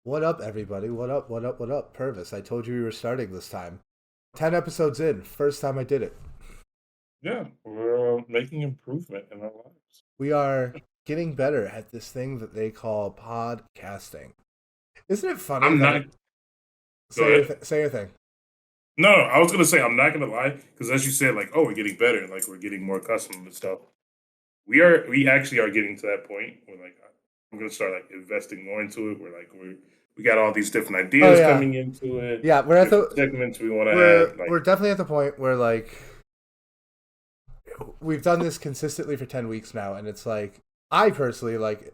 What up, everybody? What up, what up, what up? Purvis, I told you we were starting this time. 10 episodes in, first time I did it. Yeah, we're making improvement in our lives. We are getting better at this thing that they call podcasting. Isn't it funny I'm that not. it. Go ahead. Say your thing. No, I was gonna say I'm not gonna lie because as you said, like, oh, we're getting better, like we're getting more accustomed to stuff. We actually are getting to that point where like I'm gonna start like investing more into it. We got all these different Oh ideas yeah, coming into it, yeah. different segments we want to We're add. Like, we're definitely at the point where we've done this consistently for 10 weeks now, and it's like I personally like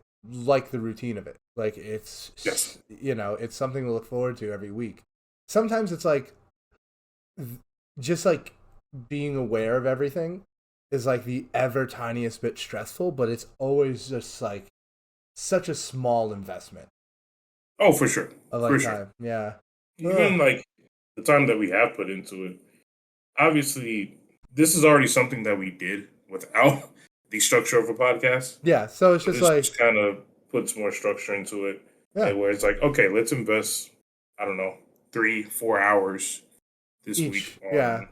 the routine of it. Like yes, it's something to look forward to every week. Sometimes it's like just like being aware of everything is like the ever tiniest bit stressful, but it's always just like such a small investment oh for sure, of for like sure. time. Yeah. Ugh. Even like the time that we have put into it, obviously this is already something that we did without the structure of a podcast. Yeah. So it's So just this like just kind of puts more structure into it, yeah, and where it's like, okay, let's invest, I don't know, 3, 4 hours this week each. Yeah. on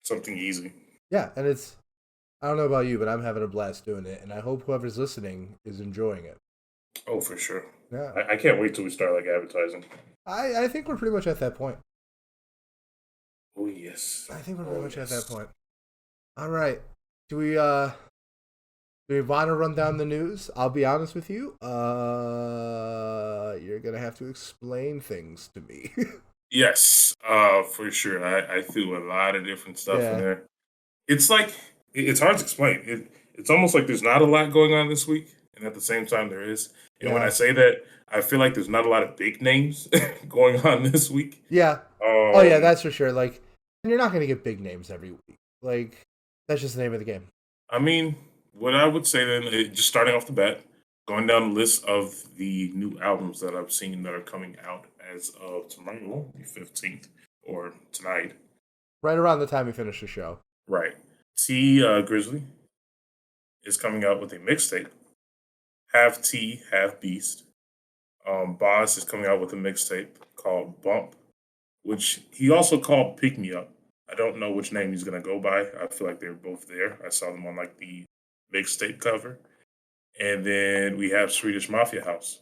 something easy. Yeah, and it's I don't know about you, but I'm having a blast doing it, and I hope whoever's listening is enjoying it. Oh, for sure. Yeah. I can't wait till we start like advertising. I think we're pretty much at that point. Oh yes. I think we're pretty Oh much at that yes. point. All right. Do we do we want to run down the news? I'll be honest with you. You're gonna have to explain things to me. Yes. For sure. I threw a lot of different stuff in Yeah. there. It's like it's hard to explain. It's almost like there's not a lot going on this week, and at the same time there is. And when I Yeah. say that, I feel like there's not a lot of big names going on this week. Yeah. Oh yeah, Um, that's for sure. Like, and you're not gonna get big names every week. Like, that's just the name of the game. I mean, what I would say then, just starting off the bat, going down the list of the new albums that I've seen that are coming out as of tomorrow, the 15th, or tonight. Right around the time we finish the show. Right. T Grizzly is coming out with a mixtape. Half T, Half Beast. Boss is coming out with a mixtape called Bump, which he also called Pick Me Up. I don't know which name he's gonna go by. I feel like they're both there. I saw them on like the mixtape cover. And then we have Swedish Mafia House,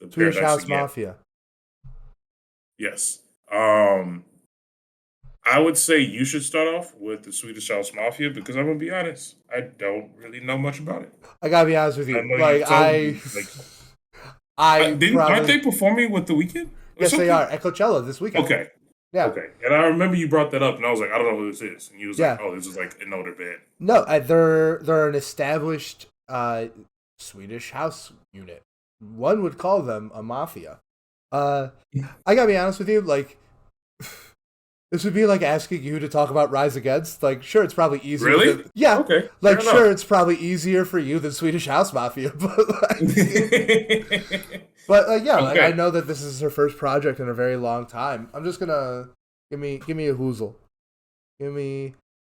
the Swedish Paradise House Again. Mafia. Yes. I would say you should start off with the Swedish House Mafia because I'm gonna be honest, I don't really know much about it. I gotta be honest with I you. know you told me like I aren't probably they performing with the weekend or yes they something? are at Coachella this weekend. Okay, Yeah. okay. And I remember you brought that up, and I was like, I don't know who this is, and you was like, Yeah. oh, this is like an older band. No, they're an established Swedish house unit. One would call them a mafia. Uh, I gotta be honest with you. Like, this would be like asking you to talk about Rise Against. Like, sure, it's probably easier Really? than yeah. Okay, fair Like, sure, enough. it's probably easier for you than Swedish House Mafia, but like, yeah, like I Okay. know that this is her first project in a very long time. I'm just gonna give me a hoozle. Give me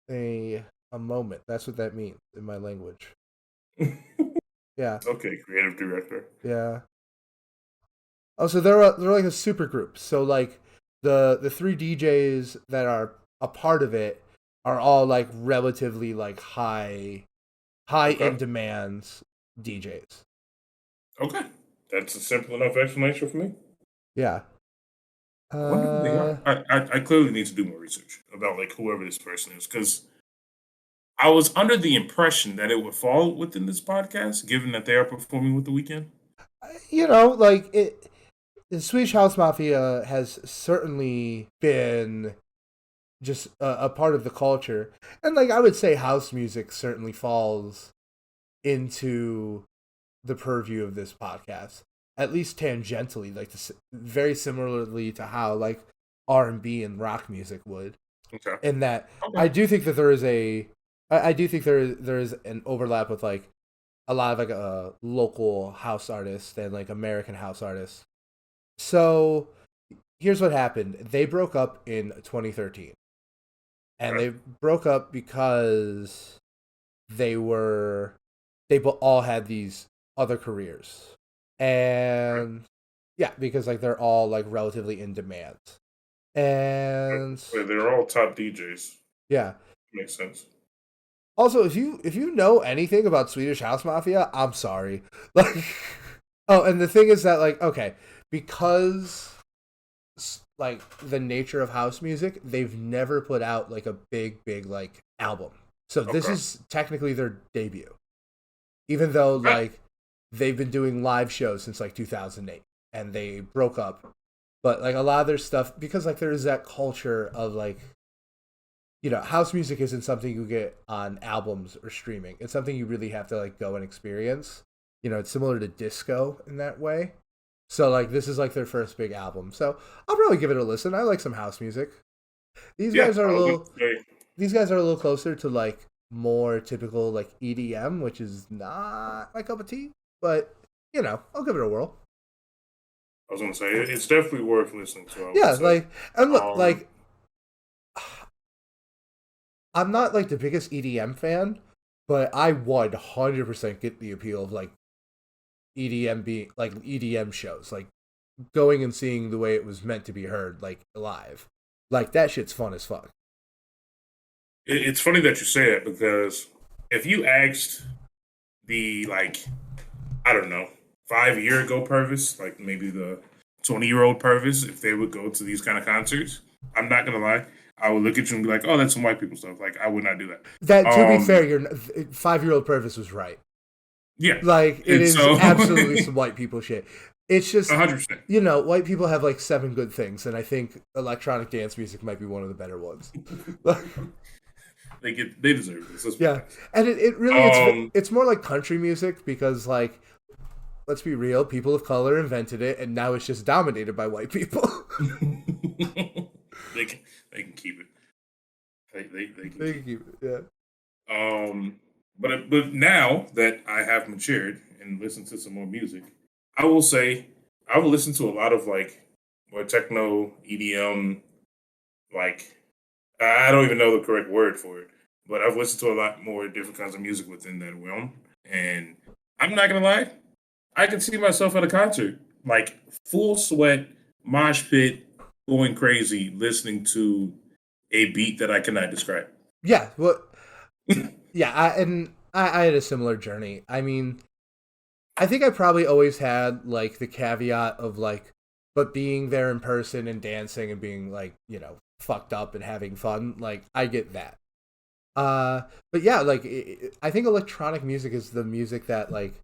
a moment. That's what that means in my language. Yeah, Okay, creative director. yeah. Oh, so they're like a super group. So like the three DJs that are a part of it are all like relatively like high in Okay. demand DJs. Okay. That's a simple enough explanation for me. Yeah. I wonder who they Uh are. I clearly need to do more research about like whoever this person is because I was under the impression that it would fall within this podcast, given that they are performing with the weekend. like it the Swedish House Mafia has certainly been just a part of the culture. And like I would say house music certainly falls into the purview of this podcast, at least tangentially, like very similarly to how like R&B and rock music would. Okay. In that, Okay. I do think that there is I do think there is an overlap with like a lot of like local house artists and like American house artists. So here's what happened: they broke up in 2013, and Okay. they broke up because they were they all had these other careers, and Yeah, because like they're all like relatively in demand. And They're all top DJs. yeah. Makes sense. Also, if you know anything about Swedish House Mafia, I'm sorry. Like, oh, and the thing is that like, okay, because like the nature of house music, they've never put out like a big like album. So this Okay. is technically their debut, even though Ah, like they've been doing live shows since like 2008, and they broke up. But like a lot of their stuff, because like there's that culture of like, house music isn't something you get on albums or streaming. It's something you really have to like go and experience. It's similar to disco in that way. So like this is like their first big album. So I'll probably give it a listen. I like some house music. These yeah, guys are I a was gonna little say. these guys are a little closer to like more typical like EDM, which is not my cup of tea, but I'll give it a whirl. I was gonna say it's definitely worth listening to. I would Yeah, say. like and look, Um, like I'm not like the biggest EDM fan, but I 100% get the appeal of like EDM being like EDM shows, like going and seeing the way it was meant to be heard, like live. Like that shit's fun as fuck. it's funny that you say that because if you asked the I don't know 5 year ago Purvis, like maybe the 20-year old Purvis, if they would go to these kind of concerts, I'm not gonna lie, I would look at you and be like, "Oh, that's some white people stuff." Like I would not do that. That, to be Um, fair, your 5-year-old Purvis was right. yeah, Like it and is so absolutely some white people shit. It's just 100%. white people have like seven good things, and I think electronic dance music might be one of the better ones. Like, They deserve this. Let's be yeah, honest. and it really Um, it's more like country music because like let's be real, people of color invented it, and now it's just dominated by white people. they can they can keep it. They can Thank keep you. Yeah. it. But now that I have matured and listened to some more music, I will say I will listen to a lot of more techno EDM. Like I don't even know the correct word for it, but I've listened to a lot more different kinds of music within that realm. And I'm not gonna lie, I can see myself at a concert, like full sweat, mosh pit, going crazy, listening to a beat that I cannot describe. Yeah. Well, yeah. I had a similar journey. I mean, I think I probably always had like the caveat of like, but being there in person and dancing and being like, fucked up and having fun. Like, I get that. Uh, but yeah, like, I think electronic music is the music that like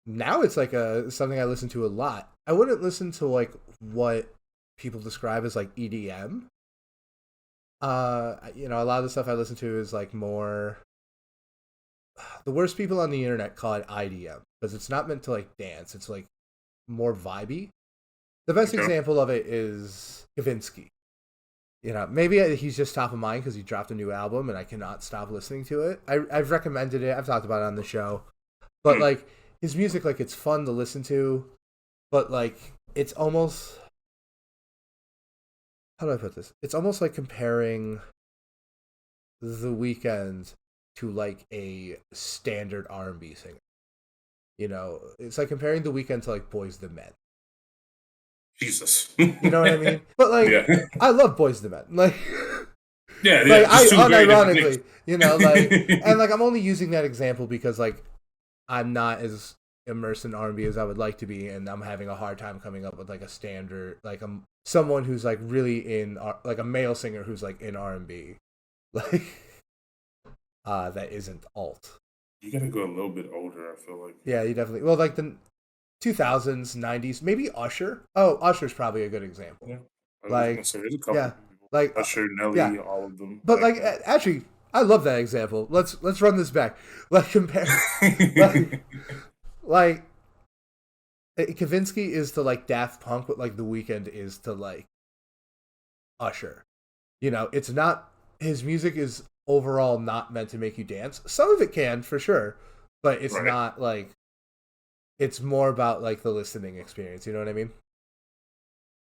now it's like a something I listen to a lot. I wouldn't listen to like what people describe as like EDM. A lot of the stuff I listen to is like more the worst people on the internet call it IDM because it's not meant to like dance. It's like more vibey. The best Okay. example of it is Kavinsky. Maybe he's just top of mind because he dropped a new album and I cannot stop listening to it. I've recommended it. I've talked about it on the show, but Hmm. like his music, like it's fun to listen to, but like it's almost how do I put this? It's almost like comparing The Weeknd to like a standard R&B singer. It's like comparing The Weeknd to like Boys the Men. Jesus. You know what I mean? But like, Yeah. I love Boys the Men. Like, Yeah, like yeah, I just two very different things. unironically, like I'm only using that example because like I'm not as immersed in R&B as I would like to be, and I'm having a hard time coming up with like a standard, like someone who's like really like a male singer who's like in R&B, like that isn't alt. You gotta go a little bit older, I feel like. Yeah, you definitely well like the 2000s, 90s, maybe Usher. Oh, Usher's probably a good example. Yeah. I was gonna Like, say there's a couple yeah, people. like Usher, yeah, Nelly, all of them but back like then. actually, I love that example. Let's run this back. Like compare, like like Kavinsky is to like Daft Punk, what like The Weeknd is to like Usher. It's not his music is overall not meant to make you dance. Some of it can for sure, but it's Right. not like it's more about like the listening experience. You know what I mean?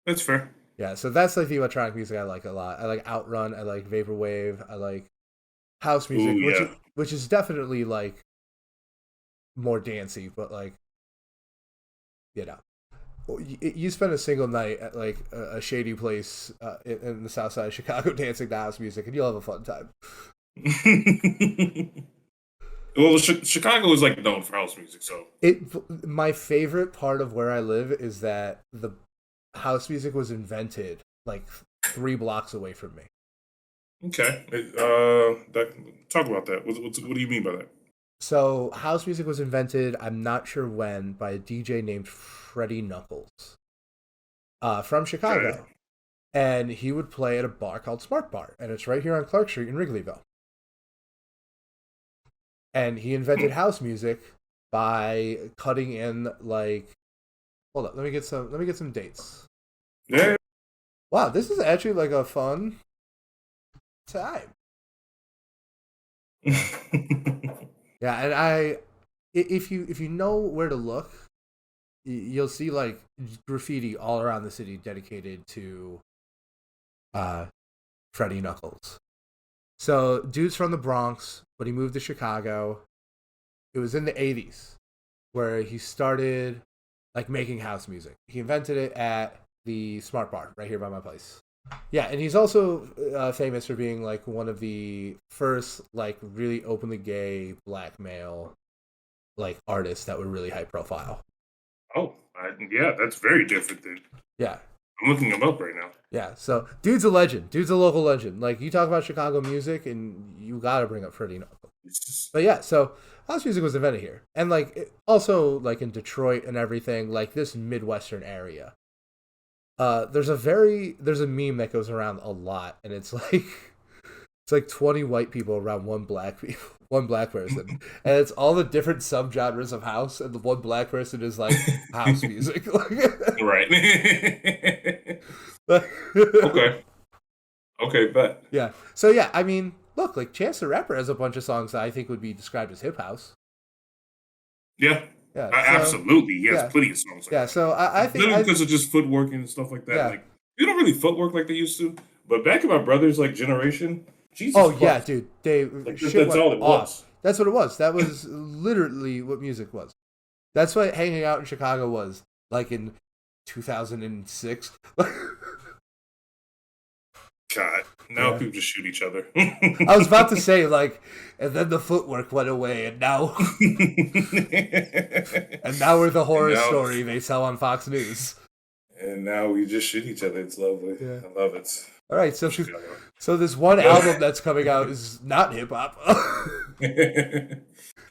That's fair. Yeah. So that's like the electronic music I like a lot. I like Outrun. I like Vaporwave. I like house Ooh, music, yeah. which is definitely like more dancey, but like you know. You spend a single night at like a shady place in the South Side of Chicago dancing to house music, and you'll have a fun time. Well, Chicago is like known for house music, so My favorite part of where I live is that the house music was invented like 3 blocks away from me. okay. Talk about that. What do you mean by that? So house music was invented, I'm not sure when, by a DJ named Freddie Knuckles, from Okay. Chicago, and he would play at a bar called Smart Bar, and it's right here on Clark Street in Wrigleyville. And he invented Hmm. house music by cutting in like, hold up, let me get some dates. Yeah. Wow, this is actually like a fun time. Yeah, and if you know where to look, you'll see like graffiti all around the city dedicated to uh Freddie Knuckles. So, dude's from the Bronx, but he moved to Chicago. It was in the 80s where he started like making house music. He invented it at the Smart Bar right here by my place. Yeah, and he's also famous for being like one of the first like really openly gay black male like artists that were really high profile. Oh, yeah, that's very different. Dude. Yeah. I'm looking him up right now. Yeah, so dude's a legend. Dude's a local legend. Like you talk about Chicago music, and you gotta bring up Freddie Knuckles. But yeah, so house music was invented here, and like also like in Detroit and everything, like this midwestern area. There's a meme that goes around a lot, and it's like 20 white people around one black person, and it's all the different subgenres of house, and the one black person is like house music. Right. Like, Okay. Okay, bet. yeah. So yeah, I mean, look, like Chance the Rapper has a bunch of songs that I think would be described as hip house. Yeah. Yeah. So Absolutely. He has yeah, plenty of songs like yeah. that. So I think Literally because of just footwork and stuff like that. yeah. Like, you don't really footwork like they used to. But back in my brother's like generation, Jesus Oh yeah, Christ. dude. They Like shit that's went all it off. was. That's what it was. That was literally what music was. That's what hanging out in Chicago was like in 2006. God. Now Yeah. people just shoot each other. I was about to say like, and then the footwork went away, and now and now we're the and horror now, story they sell on Fox News. and now we just shoot each other. It's lovely. Yeah. I love it. All right, Chicago. so this one album that's coming out is not hip hop.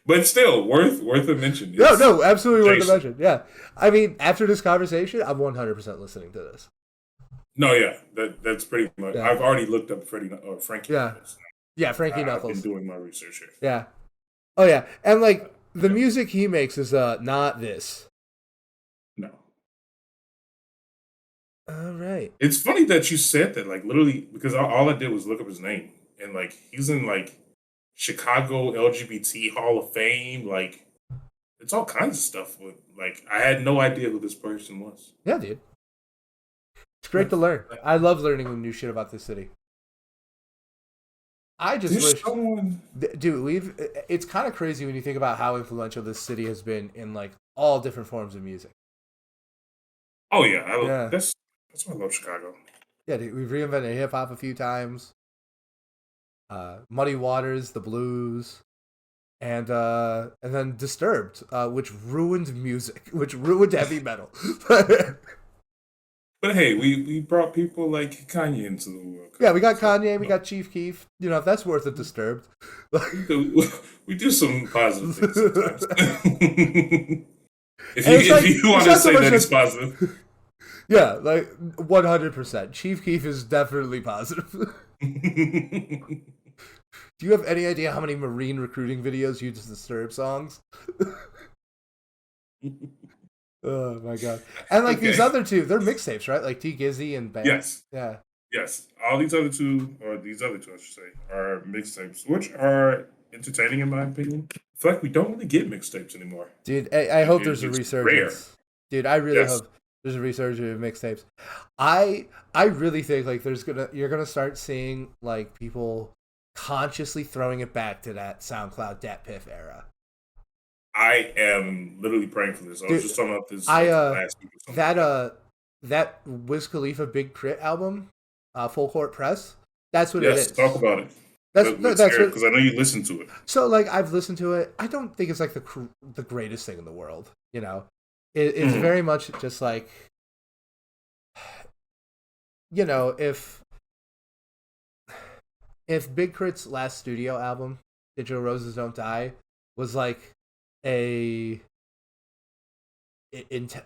But still, worth a mention. No, absolutely worth a Jason. mention. Yeah, I mean, after this conversation, I'm 100% listening to this. No, yeah, that's pretty much. Yeah. I've already looked up Frankie. Yeah. Knuckles. Yeah, Frankie I've been Knuckles. doing my research here. Yeah. Oh yeah, and like the music he makes is not this. No, All right. it's funny that you said that. Like literally, because all I did was look up his name, and like he's in like Chicago LGBT Hall of Fame. Like it's all kinds of stuff. With like I had no idea who this person was. Yeah, dude. It's great to learn. I love learning new shit about this city. I just There's wish, someone. dude. It's kind of crazy when you think about how influential this city has been in like all different forms of music. Oh yeah, Yeah. that's why I love Chicago. Yeah, dude. We've reinvented hip hop a few times. Muddy Waters, the blues, and then Disturbed, which ruined music, which ruined heavy metal. But hey, we brought people like Kanye into the world. Yeah, we got Kanye, we got Chief Keef. You know, that's worth it. Disturbed. We do some positive things sometimes. if And it's like, you want it's to not so say much that it's that- positive. Yeah, like 100%. Chief Keef is definitely positive. Do you have any idea how many Marine recruiting videos use Disturbed songs? Oh my god! And like these other two, they're mixtapes, right? Like T Gizzy and Band. Yes. Yeah. Yes. All these other two, or these other two, I should say, are mixtapes, which are entertaining in my opinion. I feel like we don't really get mixtapes anymore. Dude, I hope there's a It's resurgence. Dude, I really hope there's a resurgence of mixtapes. I really think like you're gonna start seeing like people consciously throwing it back to that SoundCloud Dat Piff era. I am literally praying for this. I was Dude, just talking about this I like last week or something like that that. that Wiz Khalifa Big Crit album, Full Court Press. That's what it Yes, talk is. about it. Let's That's hear it what. because I know you listened to it. So like I've listened to it. I don't think it's like the greatest thing in the world. You know, it's Hmm. very much just like, you know, if Big Crit's last studio album, Digital Roses Don't Die, was like a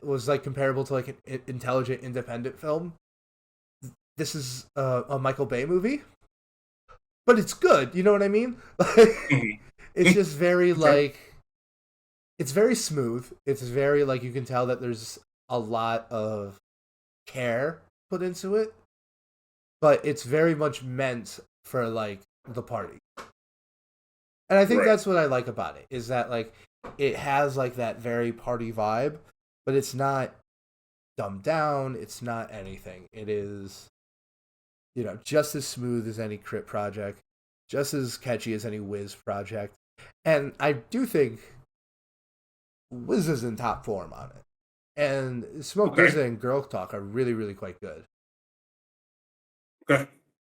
was like comparable to like an intelligent independent film, this is a Michael Bay movie, but it's good. You know what I mean? Hmm. It's just very Okay. like it's very smooth. It's very like you can tell that there's a lot of care put into it, but it's very much meant for like the party. And I think Right. that's what I like about it is that like it has like that very party vibe, but it's not dumbed down. It's not anything. It is, you know, just as smooth as any Crit project, just as catchy as any Wiz project. And I do think Wiz is in top form on it. And Smoke Okay. DZA and Girl Talk are really, really quite good. Okay.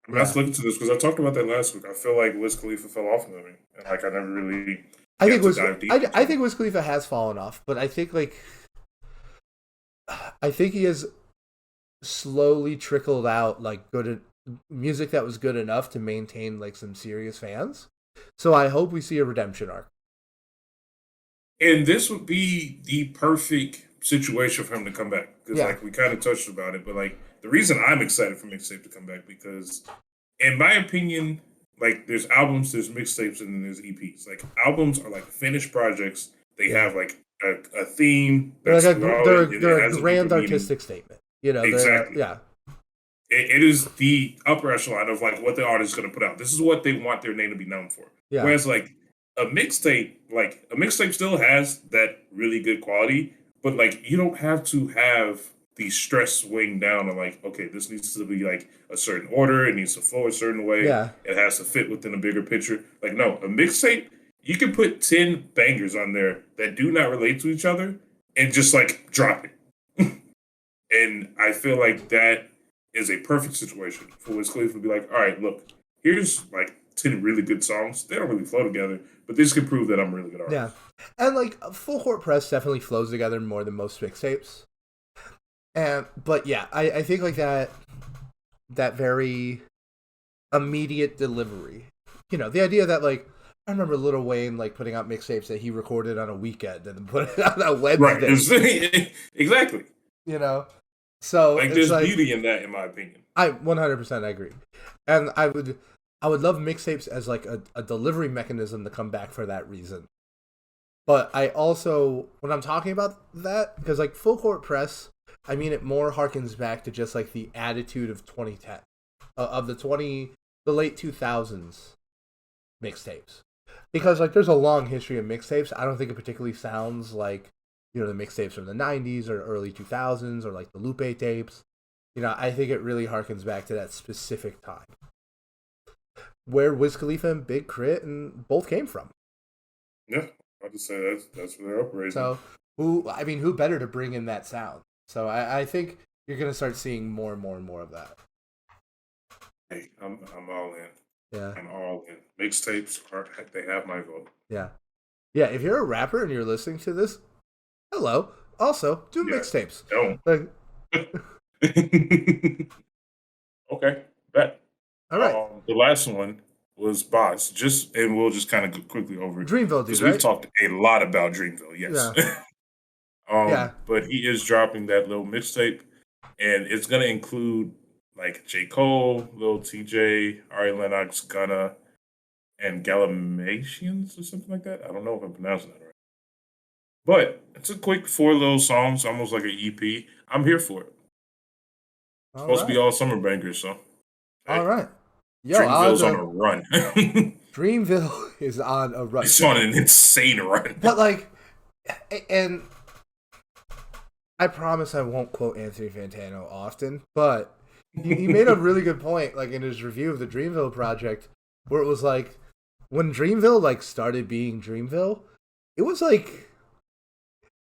I'm gonna have Yeah. to look into this because I talked about that last week. I feel like Wiz Khalifa fell off of me, and like I never really I got think to was dive deep I into him. think Wiz Khalifa has fallen off, but I think like I think he has slowly trickled out like music that was good enough to maintain like some serious fans. So I hope we see a redemption arc. And this would be the perfect situation for him to come back because, Yeah, like, we kind of touched about it. But like, the reason I'm excited for mixtape to come back because, in my opinion, like, there's albums, there's mixtapes, and then there's EPs. Like, albums are like finished projects. They yeah. have like a theme that's throughout it. It They're a has a deeper grand meaning. artistic statement. You know, they're Exactly. yeah, It is the upper echelon of like what the artist is going to put out. This is what they want their name to be known for. yeah, Whereas like a mixtape still has that really good quality, but like you don't have to have the stress weighing down on like, okay, this needs to be like a certain order, it needs to flow a certain way, yeah, it has to fit within a bigger picture. Like, no, a mixtape, you can put 10 bangers on there that do not relate to each other and just like drop it. And I feel like that is a perfect situation for Wiz Khalifa to be like, all right, look, here's like 10 really good songs. They don't really flow together, but this can prove that I'm a really good yeah. artist. And like Full Court Press definitely flows together more than most mixtapes. And but yeah, I think like that very immediate delivery. You know, the idea that like I remember Lil Wayne like putting out mixtapes that he recorded on a weekend and then put it out on Right. Wednesday. Exactly. You know, so Like it's there's like beauty in that, in my opinion. I 100% agree, and I would love mixtapes as like a delivery mechanism to come back for that reason. But I also when I'm talking about that because like Full Court Press, I mean it more harkens back to just like the attitude of 2010, of the late 2000s mixtapes, because like there's a long history of mixtapes. I don't think it particularly sounds like you know the mixtapes from the 90s or early 2000s or like the Lupe tapes. You know, I think it really harkens back to that specific time where Wiz Khalifa and Big Crit and both came from. Yeah. I'll just say that's where they're operating. So who better to bring in that sound? So I think you're gonna start seeing more and more and more of that. Hey, I'm all in. Yeah, I'm all in. Mixtapes are they have my vote. yeah, yeah. If you're a rapper and you're listening to this, hello. Also, do Yeah. mixtapes. Don't. Like, Okay. Bet. all right, The last one was Boss. Just and we'll just kind of go quickly over it Dreamville dude, because we've right? talked a lot about Dreamville. Yes. Yeah, yeah. But he is dropping that little mixtape, and it's gonna include like J. Cole, Lil TJ, Ari Lennox, Gunna, and Galimatians or something like that. I don't know if I'm pronouncing that right. But it's a quick 4 little songs, almost like an EP. I'm here for it. It's All supposed to be right, all summer bangers, so all hey, right. Yo, I'll have Dreamville's on a to. run. Dreamville is on a run, It's on an insane run. but like, and I promise I won't quote Anthony Fantano often, but he made a really good point, like in his review of the Dreamville project, where it was like when Dreamville like started being Dreamville, it was like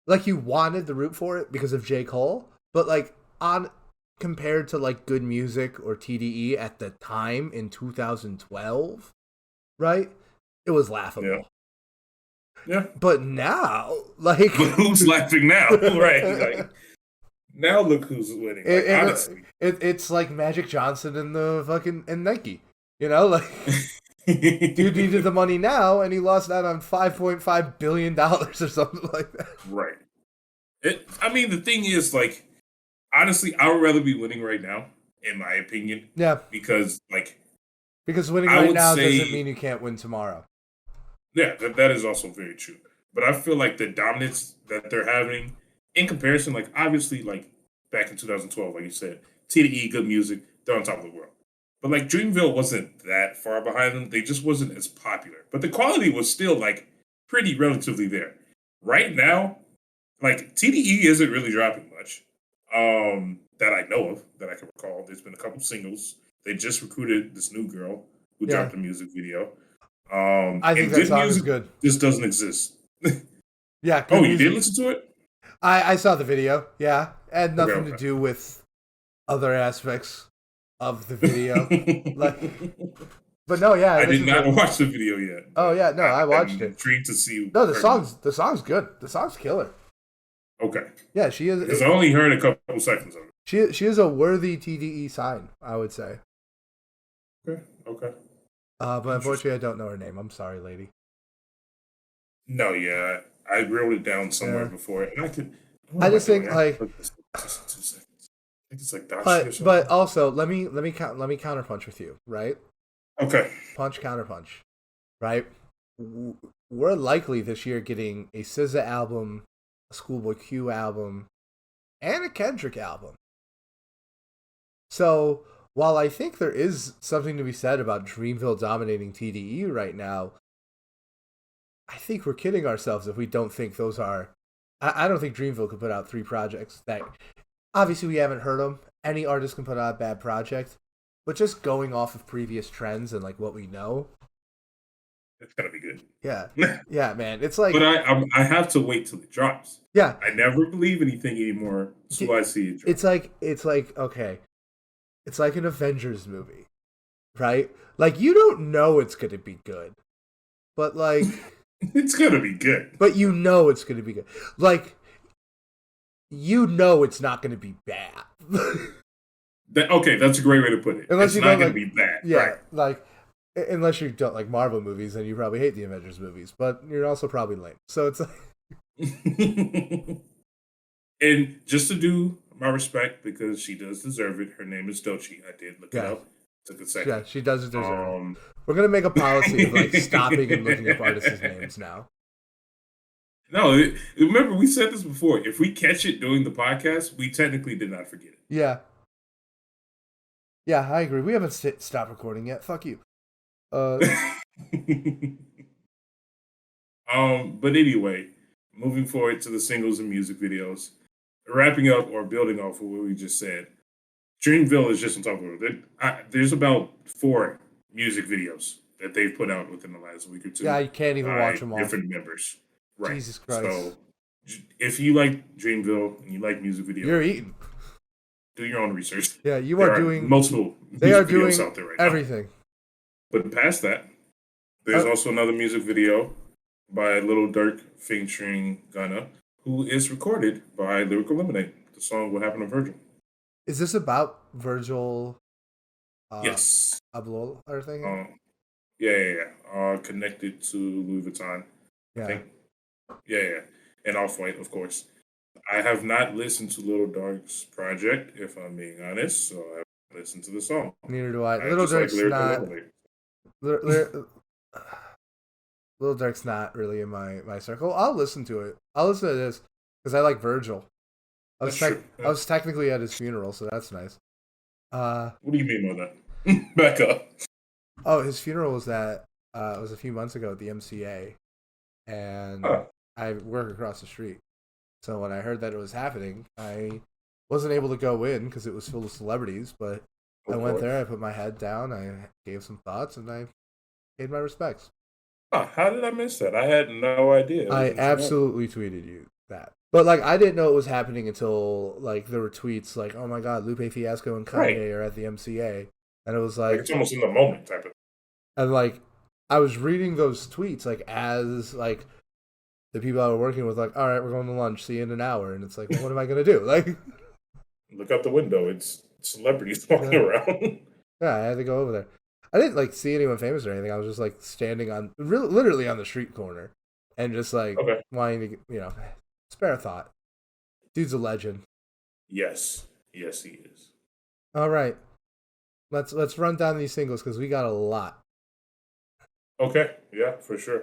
like you wanted the root for it because of J. Cole, but like on compared to like Good Music or TDE at the time in 2012, right? It was Yeah. laughable. Yeah. But now, like, But who's laughing now? Right. Like now look who's winning. Like honestly. it's like Magic Johnson and the fucking and Nike. You know, like dude needed the money now and he lost out on $5.5 billion or something like that. Right. I mean, the thing is, like, honestly, I would rather be winning right now, in my opinion. Yeah. Because, like, Because winning I right would now say, doesn't mean you can't win tomorrow. yeah, that is also very true. But I feel like the dominance that they're having, in comparison, like, obviously, like, back in 2012, like you said, TDE, Good Music, they're on top of the world. But, like, Dreamville wasn't that far behind them. They just wasn't as popular. But the quality was still, like, pretty relatively there. Right now, like TDE isn't really dropping much that I know of that I can recall. There's been a couple singles. They just recruited this new girl who Yeah. dropped a music video. I think And that good song is music good. just doesn't exist. Yeah, Oh, good you did music. listen to it? I saw the video. Yeah, it had nothing to Okay. do with other aspects of the video. Like, but no, yeah, I this did is not a, watch the video yet. oh But yeah, no, I I'm watched it. intrigued to see No, her music. the song's good. The song's killer. Okay. Yeah, she Because is. I only heard a couple seconds of it. She is a worthy TDE sign, I would say. Okay. Okay. But Interesting. unfortunately, I don't know her name. I'm sorry, lady. No, yeah. I wrote it down somewhere Yeah, before, and I could. What I am I just doing? think I can like, look this up just in 2 seconds. I think it's like Dashi or but something. also let me counterpunch with you, right? Okay. Punch counterpunch, right? We're likely this year getting a SZA album, a Schoolboy Q album, and a Kendrick album. So while I think there is something to be said about Dreamville dominating TDE right now, I think we're kidding ourselves if we don't think those are. I don't think Dreamville could put out 3 projects that obviously we haven't heard them. Any artist can put out a bad project, but just going off of previous trends and like what we know, It's gonna be good. yeah, yeah, man, it's like But I have to wait till it drops. yeah, I never believe anything anymore till I see it drop. it's like okay, it's like an Avengers movie, right? Like you don't know it's gonna be good, but like, It's gonna be good. but you know it's gonna be good. Like you know it's not gonna be bad. Okay, that's a great way to put it. Unless It's you not don't gonna like, be bad, yeah, right? like unless you don't like Marvel movies, then you probably hate the Avengers movies. But you're also probably lame. So it's like, And just to do my respect, because she does deserve it. Her name is Dochi. I did look it yeah, up. Took a yeah, second. she does deserve it. Um, We're gonna make a policy of like stopping and looking up artists' names now. No, remember we said this before. If we catch it during the podcast, we technically did not forget it. Yeah, yeah, I agree. We haven't stopped recording yet. Fuck you. But anyway, moving forward to the singles and music videos, wrapping up or building off of what we just said. Dreamville is just on top of it. There's about 4 music videos that they've put out within the last week or 2 Yeah, you can't even watch by them all. different members. Right. Jesus Christ. So if you like Dreamville and you like music videos, You're eating. do your own research. Yeah, you There are doing multiple They are music videos doing out there right everything. now. But past that, there's also another music video by Little Durk featuring Gunna, who is recorded by Lyrical Lemonade. The song "What Happened to Virgil." Is this about Virgil? Yes. Abloh or thing? Connected to Louis Vuitton, I Yeah. think. Yeah. And Off-White, of course. I have not listened to Little Dark's project, if I'm being honest, so I haven't listened to the song. Neither do I. I Little just like Durk's Lyrical not. Lemonade. Little Durk's not really in my circle. I'll listen to it. I'll listen to this because I like Virgil. That's true. I was technically at his funeral, so that's nice. What do you mean by that? Back up. Oh, his funeral was was a few months ago at the MCA, and I work across the street. So when I heard that it was happening, I wasn't able to go in because it was full of celebrities. But I went there. I put my head down. I gave some thoughts, and I paid my respects. How did I miss that? I had no idea. I absolutely tweeted you that. But like I didn't know it was happening until like there were tweets like, "Oh my God, Lupe Fiasco and Right. Kanye are at the MCA," and it was Like like, it's almost in the moment type of. and like I was reading those tweets like as like the people I were working with like, "All right, we're going to lunch. See you in an hour," and it's like, well, what am I gonna do? Like, Look out the window. It's celebrities walking yeah, around. yeah, I had to go over there. I didn't like see anyone famous or anything. I was just like standing on, really, literally on the street corner, and just like Okay. wanting to, spare a thought. Dude's a legend. Yes. Yes, he is. All right, let's run down these singles because we got a lot. Okay. Yeah, for sure.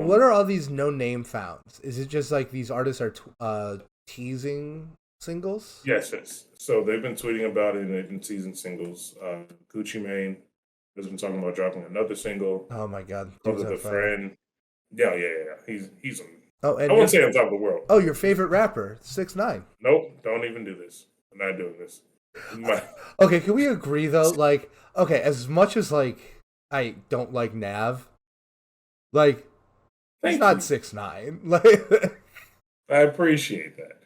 What are all these no name founds? Is it just like these artists are teasing singles? Yes, yes. So they've been tweeting about it and they've been teasing singles. Gucci Mane has been talking about dropping another single. Oh my God, dude's Brother on the fire. Friend. Yeah, yeah, yeah. He's on. Oh, I and wouldn't say on top of the world. your favorite rapper, 6ix9ine. Nope, don't even do this. I'm not doing this. My, Okay, can we agree though? Like, okay, as much as like I don't like Nav, like he's thank not you. 6ix9ine. Like, I appreciate that.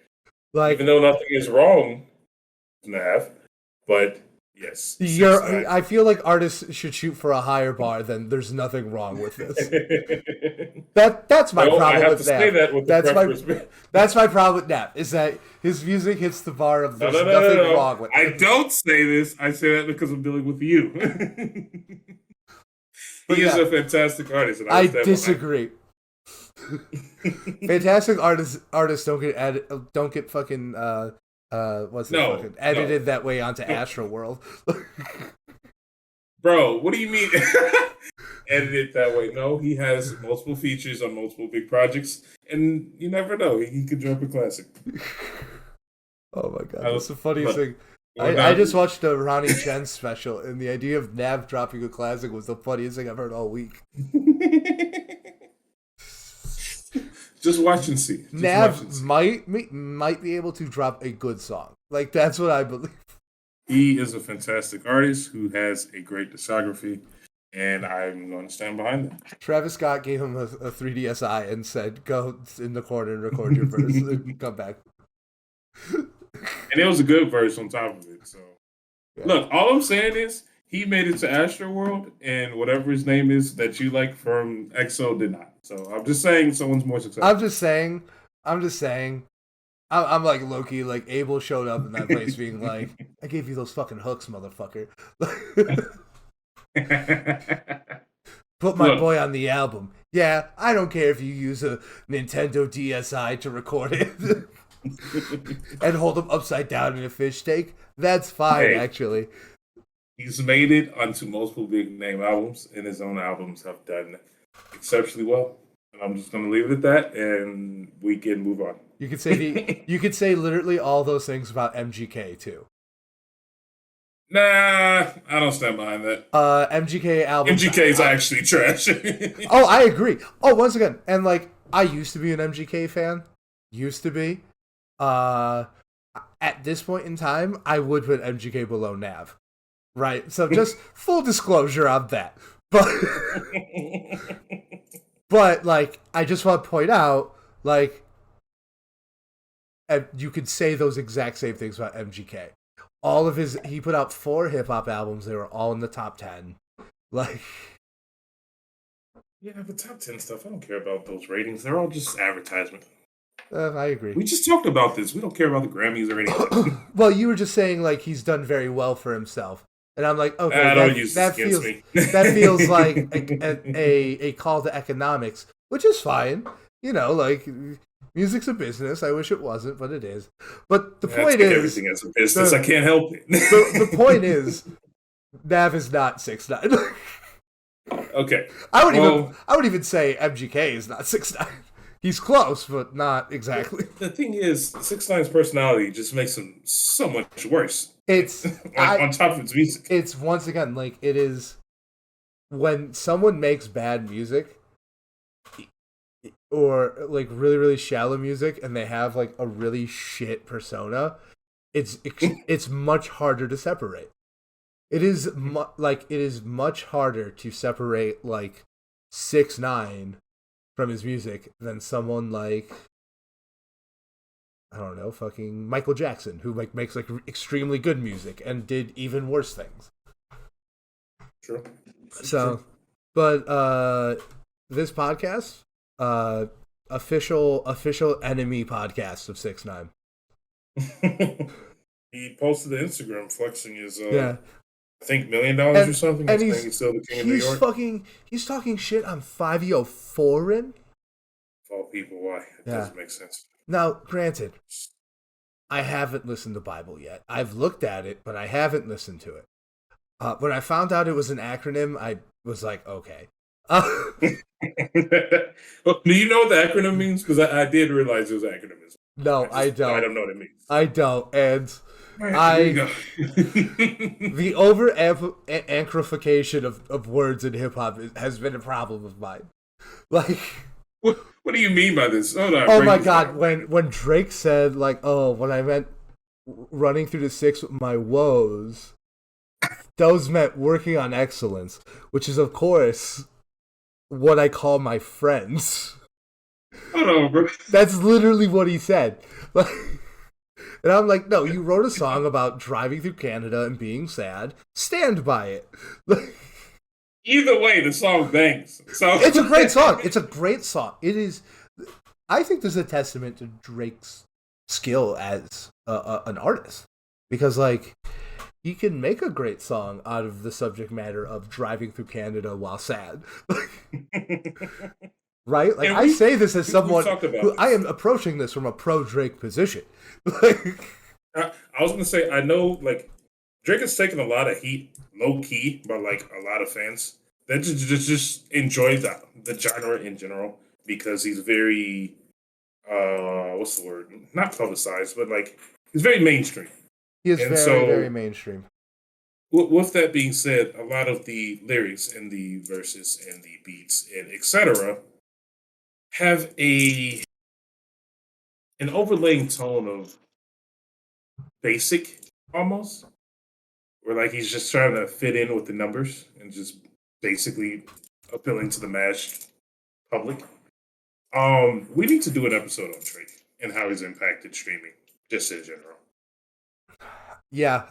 Even like though nothing is wrong, Nav, but yes, 6ix9ine. I feel like artists should shoot for a higher bar than there's nothing wrong with this. That's my Well, I problem have with to say Nav. that with the preface. That's my problem with Nav is that his music hits the bar of No, there's no, no, no, nothing no. wrong with I it. don't say this. I say that because I'm dealing with you. But He is yeah, a fantastic artist, and I stand disagree. Fantastic artists don't get fucking what's it No, fucking edited no, that way onto no. Astro World. Bro, what do you mean? Edit it that way? No, he has multiple features on multiple big projects, and you never know. He could drop a classic. Oh my God, that's the funniest Look, thing. going I down. just watched a Ronnie Chen special, and the idea of Nav dropping a classic was the funniest thing I've heard all week. Just watch and see. Just watch and Nav see. might be able to drop a good song. Like that's what I believe. He is a fantastic artist who has a great discography, and I'm going to stand behind that. Travis Scott gave him a 3DSi and said, "Go in the corner and record your verse, and come back." And it was a good verse on top of it. So, Yeah. look, all I'm saying is he made it to Astroworld, and whatever his name is that you like from EXO did not. So I'm just saying someone's more successful. I'm just saying. I'm like Loki. Like Abel showed up in that place, being like, "I gave you those fucking hooks, motherfucker." Put my Look, boy on the album. Yeah, I don't care if you use a Nintendo DSi to record it and hold him upside down in a fish tank. That's fine, Hey. actually. he's made it onto multiple big name albums, and his own albums have done exceptionally well. And I'm just going to leave it at that, and we can move on. You could say literally all those things about MGK too. Nah, I don't stand behind that. MGK album. MGK is actually trash. Oh, I agree. Oh, once again, and like I used to be an MGK fan. Used to be. At this point in time, I would put MGK below Nav. Right? So just full disclosure on that. But like I just want to point out, like you could say those exact same things about MGK. All of he put out 4 hip hop albums. They were all in the top 10. Like, yeah, but top 10 stuff, I don't care about those ratings. They're all just advertisement. I agree. We just talked about this. We don't care about the Grammys or anything. Well, you were just saying like he's done very well for himself, and I'm like, okay, don't use this against me. That feels like a call to economics, which is fine. You know, like music's a business. I wish it wasn't, but it is. But the point is, everything as a business. I can't help it. the point is, Nav is not 6ix9ine. Okay. I would even say MGK is not 6ix9ine. He's close, but not exactly. The thing is, 6ix9ine's personality just makes him so much worse. It's on top of his music. It's once again like it is when someone makes bad music or like really really shallow music and they have like a really shit persona. It's much harder to separate. It is it is much harder to separate like 6ix9ine from his music than someone like I don't know, fucking Michael Jackson, who like makes like extremely good music and did even worse things. True. True. So, but this podcast, uh, official enemy podcast of 6ix9ine. He posted an Instagram flexing his Yeah, I think $1 million or something. and He's saying he's still the king of New York. he's talking shit on 5 Foreign. Of all people, why? It Yeah. doesn't make sense. Now, granted, I haven't listened to Bible yet. I've looked at it, but I haven't listened to it. When I found out it was an acronym, I was like, okay. Well, do you know what the acronym means? Because I did realize it was an acronym. No, I don't. I don't know what it means. I don't, and There you go. the over amplification of words in hip hop has been a problem of mine. Like, what do you mean by this? Oh my god, when Drake said like, oh, when I meant running through the six with my woes, those meant working on excellence, which is of course what I call my friends. Hold on, bro. That's literally what he said. Like, and I'm like, no, you wrote a song about driving through Canada and being sad. Stand by it. Either way, the song bangs. So it's a great song. It's a great song. It is. I think this is a testament to Drake's skill as an artist, because like he can make a great song out of the subject matter of driving through Canada while sad. Right? Like I say this as someone who I am approaching this from a pro Drake position. I was gonna say, I know like Drake has taken a lot of heat low key by like a lot of fans that just enjoy the genre in general, because he's very what's the word? Not publicized, but like he's very mainstream. He is very mainstream. With that being said, a lot of the lyrics and the verses and the beats and etc. have an overlaying tone of basic almost, where like he's just trying to fit in with the numbers and just basically appealing to the mass public. We need to do an episode on Drake and how he's impacted streaming, just in general. Yeah,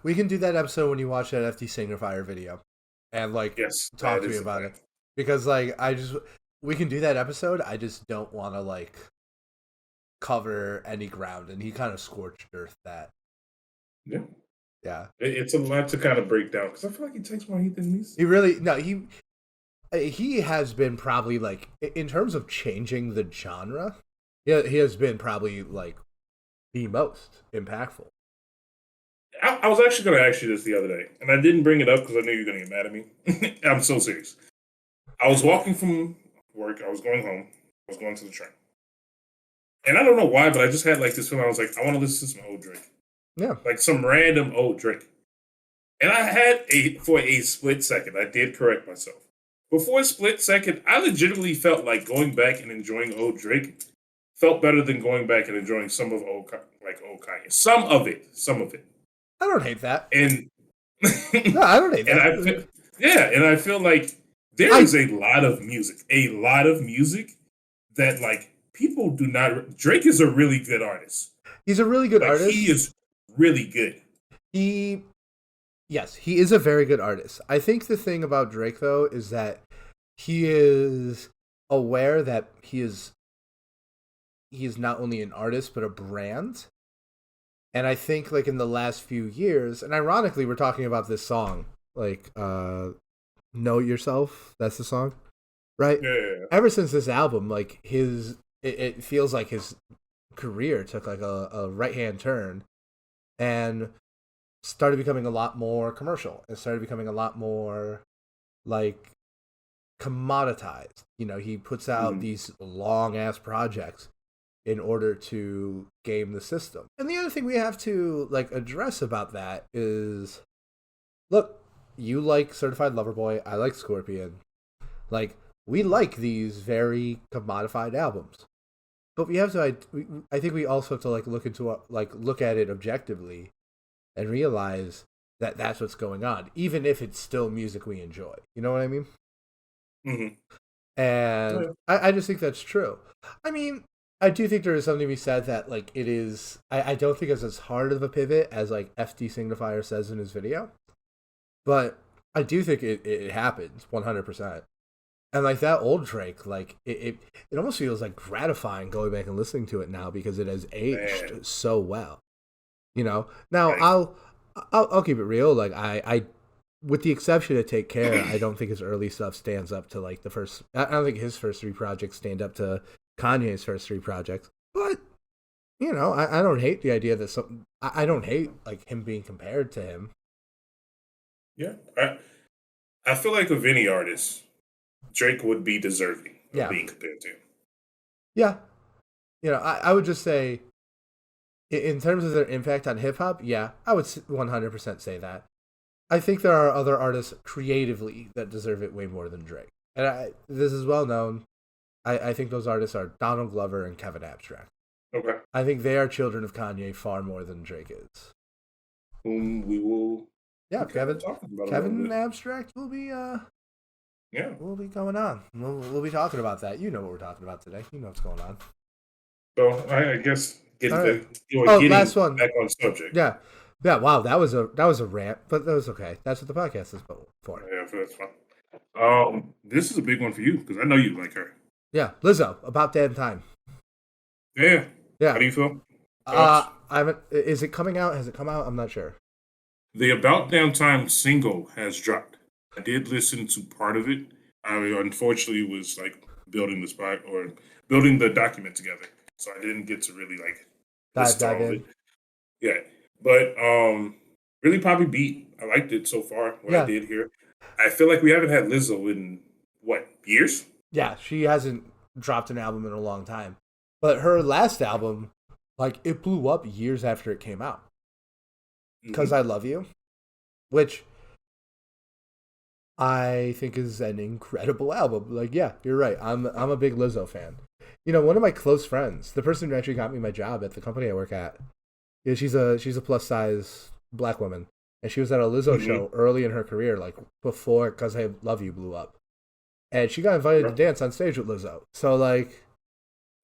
we can do that episode when you watch that FD Singer Fire video, and like talk to me about it, because like we can do that episode. I just don't want to like cover any ground, and he kind of scorched earth that. Yeah. It's a lot to kind of break down, because I feel like he takes more heat than me. He has been probably like, in terms of changing the genre, he has been probably like the most impactful. I was actually going to ask you this the other day, and I didn't bring it up because I knew you were going to get mad at me. I'm so serious. I was walking from work. I was going home. I was going to the train. And I don't know why, but I just had like this feeling. I was like, I want to listen to some old Drake. Yeah. Like some random old Drake. And I had for a split second, I did correct myself. Before a split second, I legitimately felt like going back and enjoying old Drake felt better than going back and enjoying some of old Kanye. Some of it. I don't hate that. And no, I don't hate that. And I feel like there is a lot of music that like people do not. Drake is a really good artist. He's a really good artist. He is really good. Yes, he is a very good artist. I think the thing about Drake though is that he is aware that he is not only an artist but a brand. And I think like in the last few years, and ironically we're talking about this song, like Know Yourself, that's the song, right? Yeah. Ever since this album, like it feels like his career took like a right-hand turn and started becoming a lot more commercial. It started becoming a lot more like commoditized. You know, he puts out these long-ass projects in order to game the system. And the other thing we have to like address about that is, look, you like Certified Lover Boy, I like Scorpion. Like, we like these very commodified albums. But we have to, I think we also have to like look at it objectively and realize that that's what's going on, even if it's still music we enjoy. You know what I mean? Mm-hmm. And I just think that's true. I mean, I do think there is something to be said that like it is. I don't think it's as hard of a pivot as like FD Signifier says in his video, but I do think it happens 100%. And like that old Drake, like it almost feels like gratifying going back and listening to it now because it has aged Man, so well. You know. Now right. I'll keep it real. Like I with the exception of Take Care, I don't think his early stuff stands up to like the first. I don't think his first three projects stand up to Kanye's first three projects. But you know, I don't hate the idea that some. I don't hate like him being compared to him. Yeah. I feel like of any artist, Drake would be deserving of Yeah, being compared to him. yeah. You know, I would just say in terms of their impact on hip hop, yeah, I would 100% say that. I think there are other artists creatively that deserve it way more than Drake. And this is well known. I think those artists are Donald Glover and Kevin Abstract. Okay. I think they are children of Kanye far more than Drake is. Whom we will Yeah, be kind of Kevin talking about a little Kevin bit. Abstract will be Yeah. will be going on. We'll be talking about that. You know what we're talking about today. You know what's going on. So I guess All right. getting Last one. back on subject. Yeah. Yeah, wow, that was a rant, but that was okay. That's what the podcast is for. Yeah, that's fine. This is a big one for you because I know you like her. Yeah, Lizzo, About Damn Time. Yeah. Yeah. How do you feel? Thoughts? I haven't. Is it coming out? Has it come out? I'm not sure. The About Damn Time single has dropped. I did listen to part of it. I unfortunately was like building the spot or building the document together, so I didn't get to really like listen to Dive all of in. it. Yeah, but really poppy beat. I liked it so far. What I Yeah, did here, I feel like we haven't had Lizzo in what years? yeah. She hasn't dropped an album in a long time, but her last album, like, it blew up years after it came out. Cause Hmm. I Love You, which I think is an incredible album. Like, yeah, you're right. I'm a big Lizzo fan. You know, one of my close friends, the person who actually got me my job at the company I work at, yeah, she's a plus size black woman, and she was at a Lizzo Hmm. show early in her career, like before "Cause I Love You" blew up, and she got invited to dance on stage with Lizzo. So like,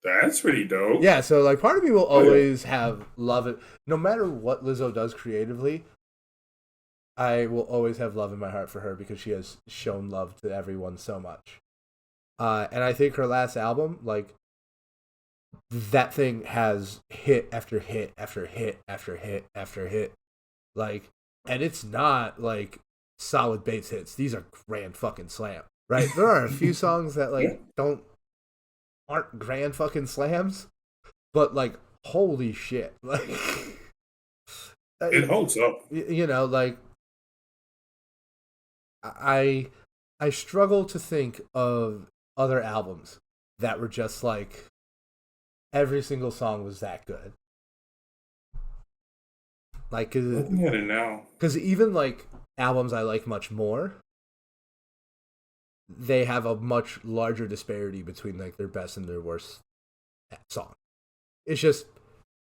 That's pretty dope. yeah, so like, part of me will Oh yeah. always have love it, no matter what Lizzo does creatively. I will always have love in my heart for her because she has shown love to everyone so much. And I think her last album, like that thing has hit after hit after hit after hit after hit. Like, and it's not like solid bass hits. These are grand fucking slam, right? There are a few songs that Yeah. like don't aren't grand fucking slams, but like holy shit, like It holds up. you know, like I I struggle to think of other albums that were just like every single song was that good. Like, Looking at it now. because even like albums I like much more, they have a much larger disparity between like their best and their worst song. It's just,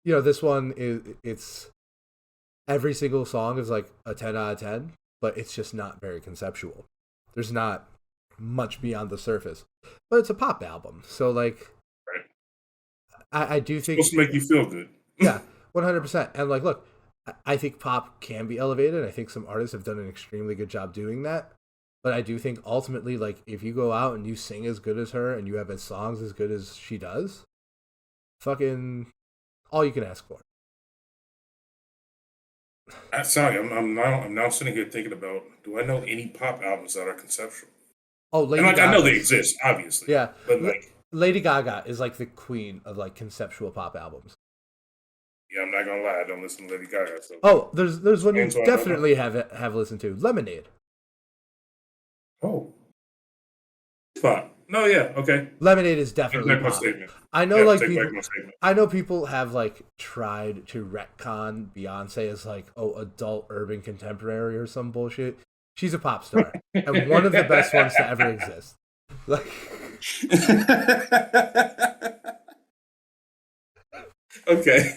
you know, this one is it's every single song is like a 10 out of 10, but it's just not very conceptual. There's not much beyond the surface, but it's a pop album, so like Right. I do think, Supposed to make you feel good. yeah, 100%. And like, look, I think pop can be elevated. I think some artists have done an extremely good job doing that. But I do think ultimately, like, if you go out and you sing as good as her and you have as songs as good as she does, fucking all you can ask for. Sorry, I'm now sitting here thinking about do I know any pop albums that are conceptual? Oh, And Lady like I know they Gaga's. exist, obviously, Yeah. but like Lady Gaga is like the queen of like conceptual pop albums. yeah, I'm not gonna lie, I don't listen to Lady Gaga. So Oh, there's one you and so I don't know. definitely have listened to. Lemonade. Oh, pop. No, yeah, okay. Lemonade is Take definitely back my pop. statement. I know Yeah, like take back people my statement. I know people have like tried to retcon Beyonce as like, oh, adult urban contemporary or some bullshit. She's a pop star and one of the best ones to ever exist. Like, Okay.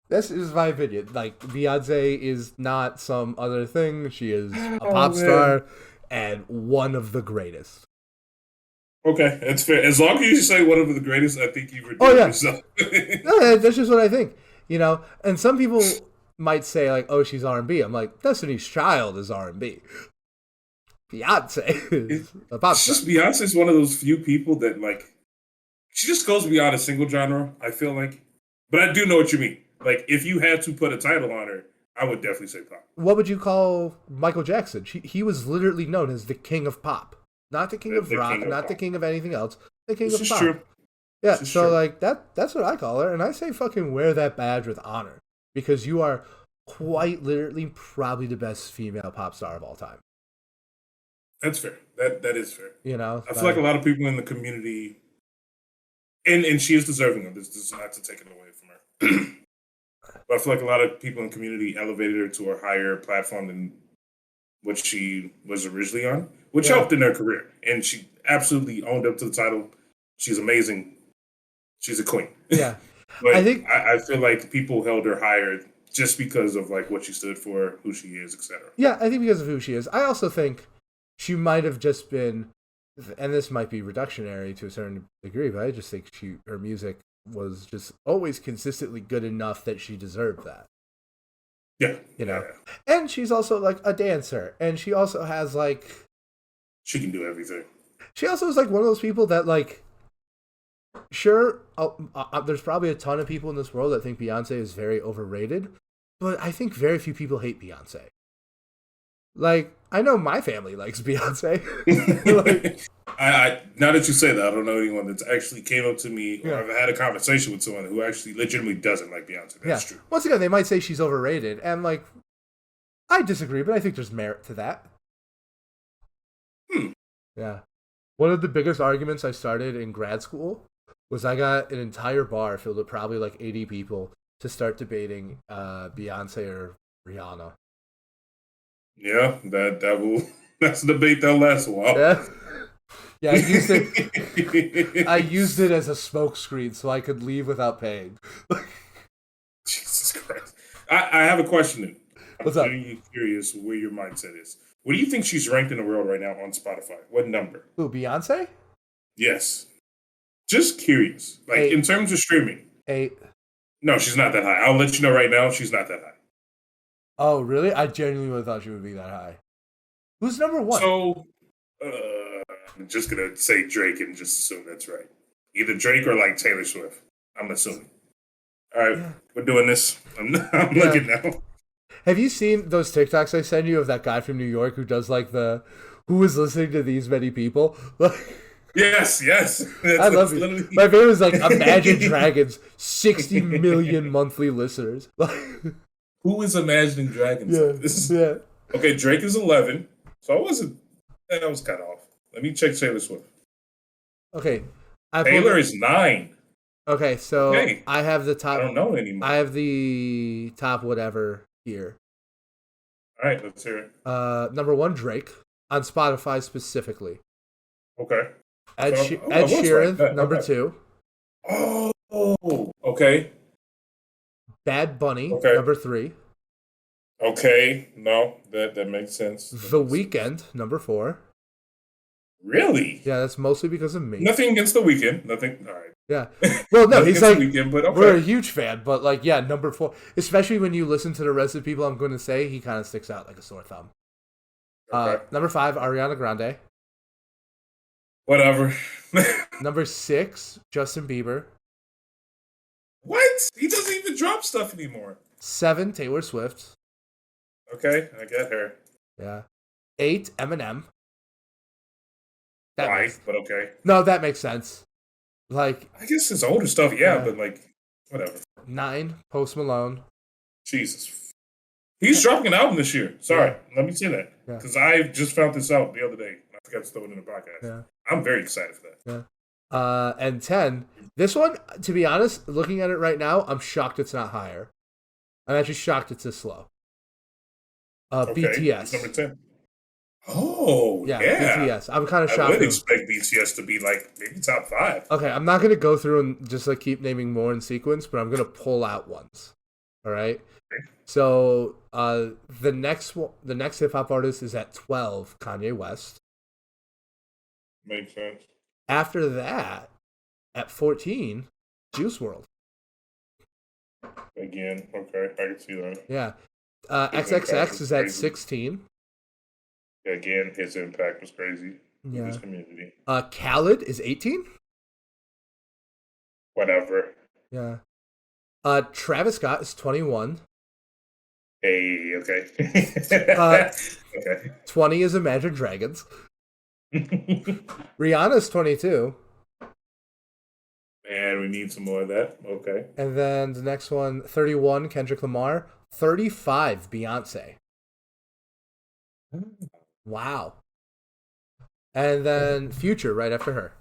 this is my opinion. Like, Beyonce is not some other thing. She is a Oh pop man. star and one of the greatest. Okay, that's fair. As long as you say one of the greatest, I think you've Oh redeemed yeah, yourself. no, that's just what I think. And some people might say like, "Oh, she's R&B." I'm like, Destiny's Child is R&B. Beyonce It, is a pop it's star. just Beyonce's one of those few people that like she just goes beyond a single genre. I feel like, but I do know what you mean. Like if you had to put a title on her, I would definitely say pop. What would you call Michael Jackson? He was literally known as the king of pop, not the king of The king rock, of not the pop. king of anything else, the king This of is pop. true. This Yeah, is so true. like that's what I call her, and I say fucking wear that badge with honor because you are quite literally probably the best female pop star of all time. That's fair. That is fair. You know, I feel like a like lot of people in the community, and she is deserving of this. This is not to take it away from her. But I feel like a lot of people in the community elevated her to a higher platform than what she was originally on, which yeah, helped in her career. And she absolutely owned up to the title. She's amazing. She's a queen. yeah. I But think I feel like people held her higher just because of like what she stood for, who she is, etc. yeah, I think because of who she is. I also think she might have just been, and this might be reductionary to a certain degree, but I just think her music was just always consistently good enough that she deserved that. Yeah, You yeah, know, yeah. and she's also like a dancer, and she also has like She can do everything. she also is like one of those people that like sure there's probably a ton of people in this world that think Beyonce is very overrated, but I think very few people hate Beyonce. Like I know my family likes Beyonce. Like I now that you say that, I don't know anyone that's actually came up to me or yeah. I've had a conversation with someone who actually legitimately doesn't like Beyonce. Yeah. That's true. Once again, they might say she's overrated, and like I disagree, but I think there's merit to that. Hmm. Yeah. One of the biggest arguments I started in grad school was I got an entire bar filled with probably like 80 people to start debating Beyonce or Rihanna. Yeah, that will that's a debate that'll last a while. Yeah. Yeah, I used it. I used it as a smokescreen so I could leave without paying. Jesus Christ. I have a question then. I'm What's up? genuinely curious where your mindset is. What do you think she's ranked in the world right now on Spotify? What number? Who, Beyonce? Yes. Just curious. Like in Eight. terms of streaming. Eight. No, she's not that high. I'll let you know right now, she's not that high. Oh, really? I genuinely would have thought she would be that high. Who's number one? So I'm just gonna say Drake and just assume that's right. Either Drake or like Taylor Swift. I'm assuming. All right, Yeah. we're doing this. I'm Yeah. looking now. Have you seen those TikToks I send you of that guy from New York who does like the who is listening to these many people? Yes, yes. I love That's it. literally. My favorite is like Imagine Dragons, 60 million monthly listeners. Who is Imagining Dragons? Yeah, This is yeah. okay. Drake is 11, so I wasn't. That was kind of off. Let me check Taylor Swift. Okay, I Taylor is 9. Okay, so Okay, I have the I top. don't know anymore. I have the top whatever here. All right, let's hear it. Number one, Drake on Spotify specifically. Okay. Ed, So, She- I Ed was right. Sheeran, number Okay. two. Oh, okay. Bad Bunny, Okay. number three. Okay. No, that makes sense. That The makes sense. Weeknd, number four. Really? Yeah, that's mostly because of me. Nothing against the weekend. Nothing. All right. Yeah. Well, no, Nothing he's against like the weekend, but we're a okay. huge fan, but like yeah, number four. Especially when you listen to the rest of the people I'm going to say, he kind of sticks out like a sore thumb. Okay. Number five, Ariana Grande. Whatever. Number six, Justin Bieber. What? He doesn't even drop stuff anymore. Seven, Taylor Swift. Okay, I get her. Yeah. Eight, Eminem. That Why? makes But okay. no, that makes sense. Like I guess his older stuff, yeah, but like, whatever. nine, Post Malone. Jesus. He's dropping an album this year. Sorry, Yeah. let me say that. Yeah. Because I just found this out the other day. I forgot to throw it in the podcast. Yeah. I'm very excited for that. Yeah. And 10. This one, to be honest, looking at it right now, I'm shocked it's not higher. I'm actually shocked it's this slow. Okay. BTS. Number 10. Oh, Yeah, yeah. BTS. I'm kind of I shocked. would expect BTS to be like maybe top 5. Okay, I'm not going to go through and just like keep naming more in sequence, but I'm going to pull out ones. All right? Okay. So, the next hip hop artist is at 12, Kanye West. Makes sense. After that, at 14, Juice World. Again, okay, I can see that. Yeah. His impact XXX was is at crazy. 16. Again, his impact was crazy with his Yeah. community. Khaled is 18. Whatever. Yeah. Travis Scott is 21. Hey, okay. Okay. 20 is Imagine Dragons. Rihanna's 22. And we need some more of that. Okay. And then the next one, 31, Kendrick Lamar. 35, Beyonce. Wow. And then Future right after her.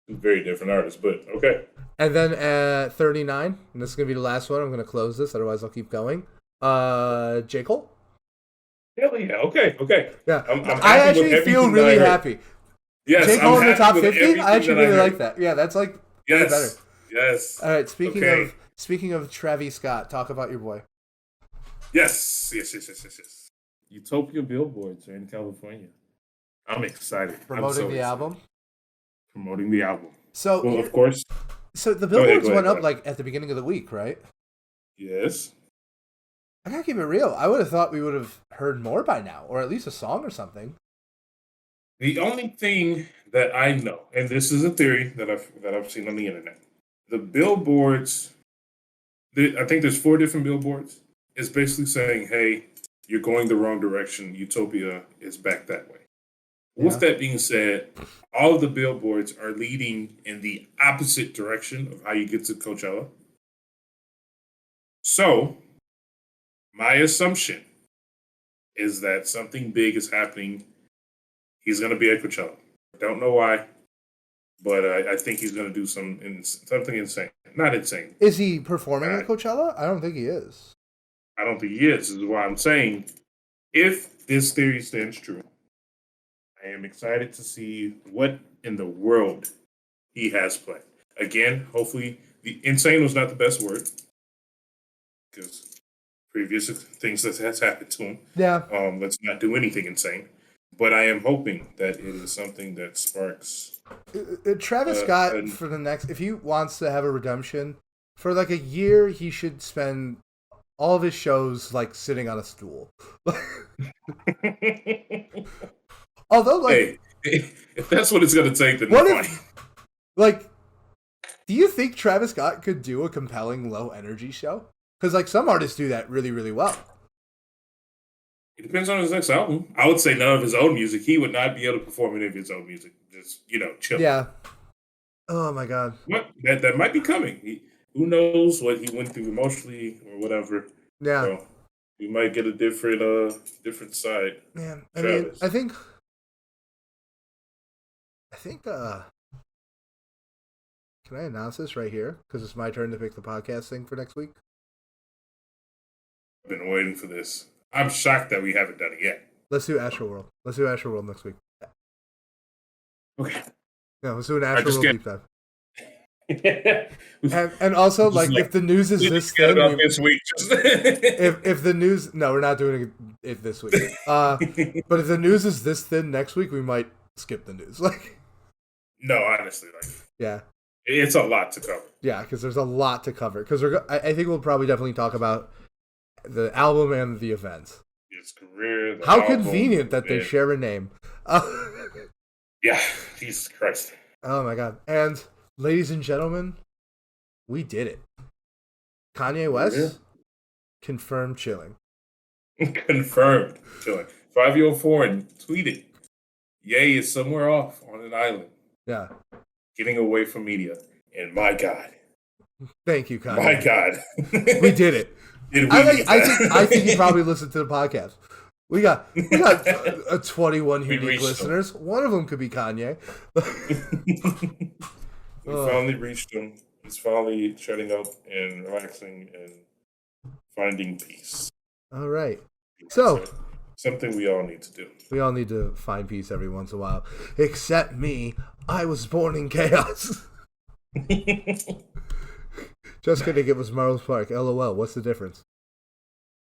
Very different artists, but okay. And then at 39, and this is going to be the last one. I'm going to close this, otherwise I'll keep going. J. Cole. Hell yeah. Okay. Okay. Yeah. I'm I happy with actually feel everything really that I heard. happy. Yes, J. Cole I'm in the happy top with 50? everything I actually that I really heard. like that. Yeah, that's like way better. Yes. Yes. All right, speaking Okay. of Travis Scott, talk about your boy. Yes. Utopia billboards are in California. I'm excited. Promoting I'm so the excited. album. Promoting the album. So, Well, of course. So the Go ahead, billboards go went ahead. up like at the beginning of the week, right? Yes. I gotta keep it real. I would have thought we would have heard more by now, or at least a song or something. The only thing that I know, and this is a theory that I've seen on the internet, the billboards. I think there's 4 different billboards. It's basically saying, "Hey, you're going the wrong direction. Utopia is back that way." Yeah. With that being said, all of the billboards are leading in the opposite direction of how you get to Coachella. So, my assumption is that something big is happening. He's going to be at Coachella. I don't know why, but I think he's going to do something insane. Not insane. Is he performing at Coachella? I don't think he is. I don't think he is. This is why I'm saying, if this theory stands true, I am excited to see what in the world he has planned. Again, hopefully, the insane was not the best word because previous things that has happened to him. Yeah. Let's not do anything insane. But I am hoping that it is something that sparks. Travis Scott for the next, if he wants to have a redemption for like a year, he should spend all of his shows like sitting on a stool. Although, like, hey, if that's what it's going to take, then fine. Like, do you think Travis Scott could do a compelling low energy show? Because like some artists do that really, really well. It depends on his next album. I would say none of his own music. He would not be able to perform any of his own music. Just chill. Yeah. Oh my god. What that might be coming. Who knows what he went through emotionally or whatever. Yeah. So we might get a different side. Man, I mean, I think can I announce this right here? Because it's my turn to pick the podcast thing for next week. I've been waiting for this. I'm shocked that we haven't done it yet. Let's do Astroworld. Let's do Astroworld next week. Okay. Yeah, let's do an Astroworld deep dive. and, and also, like if the news is this thin, this week. if the news, no, we're not doing it this week. But if the news is this thin next week, we might skip the news. Like, no, honestly, yeah, it's a lot to cover. Yeah, because there's a lot to cover. Because I think we'll probably definitely talk about the album and the events. His career. How convenient that they share a name. Yeah, Jesus Christ. Oh my god! And ladies and gentlemen, we did it. Kanye West confirmed chilling. Confirmed chilling. 504 tweeted, "Ye is somewhere off on an island. Yeah, getting away from media." And my God, thank you, Kanye. My God, we did it. I think you probably listened to the podcast. We got 21 unique listeners. Him. One of them could be Kanye. We finally reached him. He's finally shutting up and relaxing and finding peace. All right. So, something we all need to do. We all need to find peace every once in a while. Except me. I was born in chaos. Just kidding. It was Marlo's Park. LOL. What's the difference?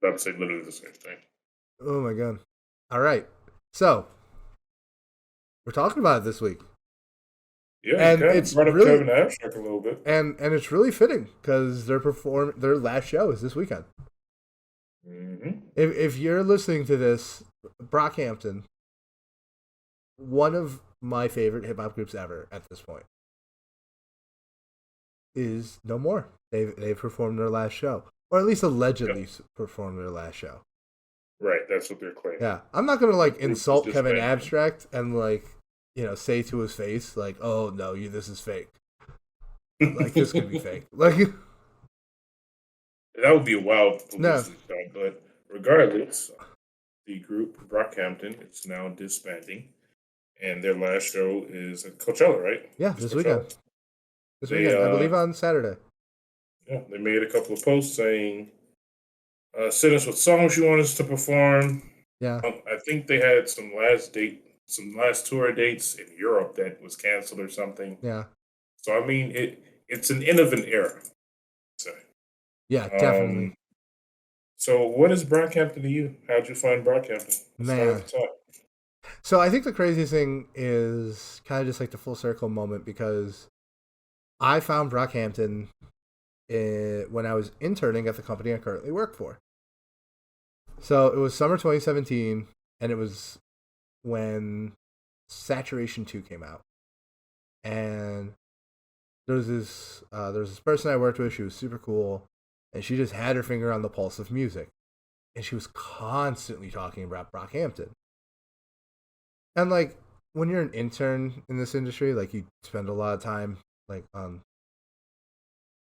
I would say literally the same thing. Oh my god. All right. So, we're talking about it this week. Yeah, you And kind of it's brought up really Kevin Abstract a little bit. and it's really fitting because their last show is this weekend. Hmm. If you're listening to this, Brockhampton, one of my favorite hip hop groups ever at this point, is no more. They've performed their last show, or at least Yep. allegedly performed their last show. Right, that's what they're claiming. Yeah, I'm not gonna The like group is insult Kevin disbanded. Abstract and like say to his face like, "Oh no, this is fake." Like this could be fake. Like That would be a wild no, publicity stunt, but regardless, the group Brockhampton is now disbanding, and their last show is at Coachella, right? yeah, It's this weekend. Coachella. This They weekend, I believe on Saturday. yeah, they made a couple of posts saying, "Send us what songs you want us to perform." Yeah, I think they had some last tour dates in Europe that was canceled or something. yeah, So I mean, it's an end of an era. So, yeah, definitely, um, so what is Brockhampton to you? How'd you find Brockhampton? Let's start at man. the top. So I think the craziest thing is kind of just like the full circle moment because I found Brockhampton when I was interning at the company I currently work for. So it was summer 2017, and it was when Saturation 2 came out. And there was this person I worked with. She was super cool, and she just had her finger on the pulse of music, and she was constantly talking about Brockhampton. And like when you're an intern in this industry, like you spend a lot of time like on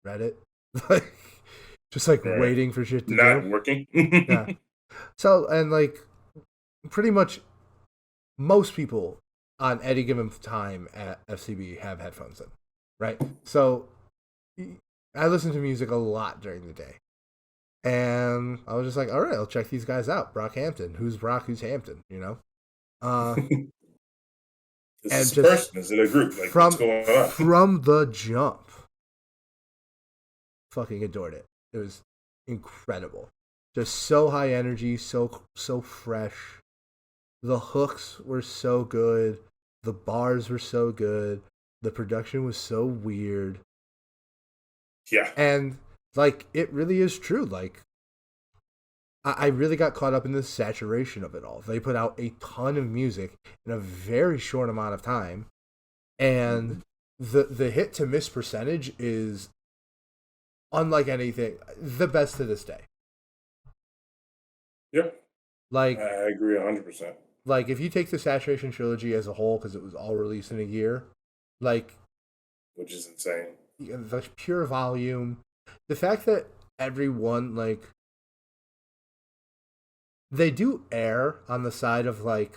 Reddit, like just like Right, waiting for shit to do. not working. Yeah. So and like pretty much most people on any given time at FCB have headphones in, right? So I listen to music a lot during the day. And I was just like, all right, I'll check these guys out. Brockhampton. Who's Brock? Who's Hampton? Uh, Is and this a just person? Is it a group? Like, what's from going on? from the jump, fucking adored it. It was incredible. Just so high energy, so fresh. The hooks were so good. The bars were so good. The production was so weird. Yeah, And like it really is true. Like I really got caught up in the saturation of it all. They put out a ton of music in a very short amount of time, and the hit to miss percentage is unlike anything, the best to this day. yeah, I Like agree 100%. like if you take the saturation trilogy as a whole, because it was all released in a year, like Which is insane. the pure volume, the fact that everyone like they do err on the side of like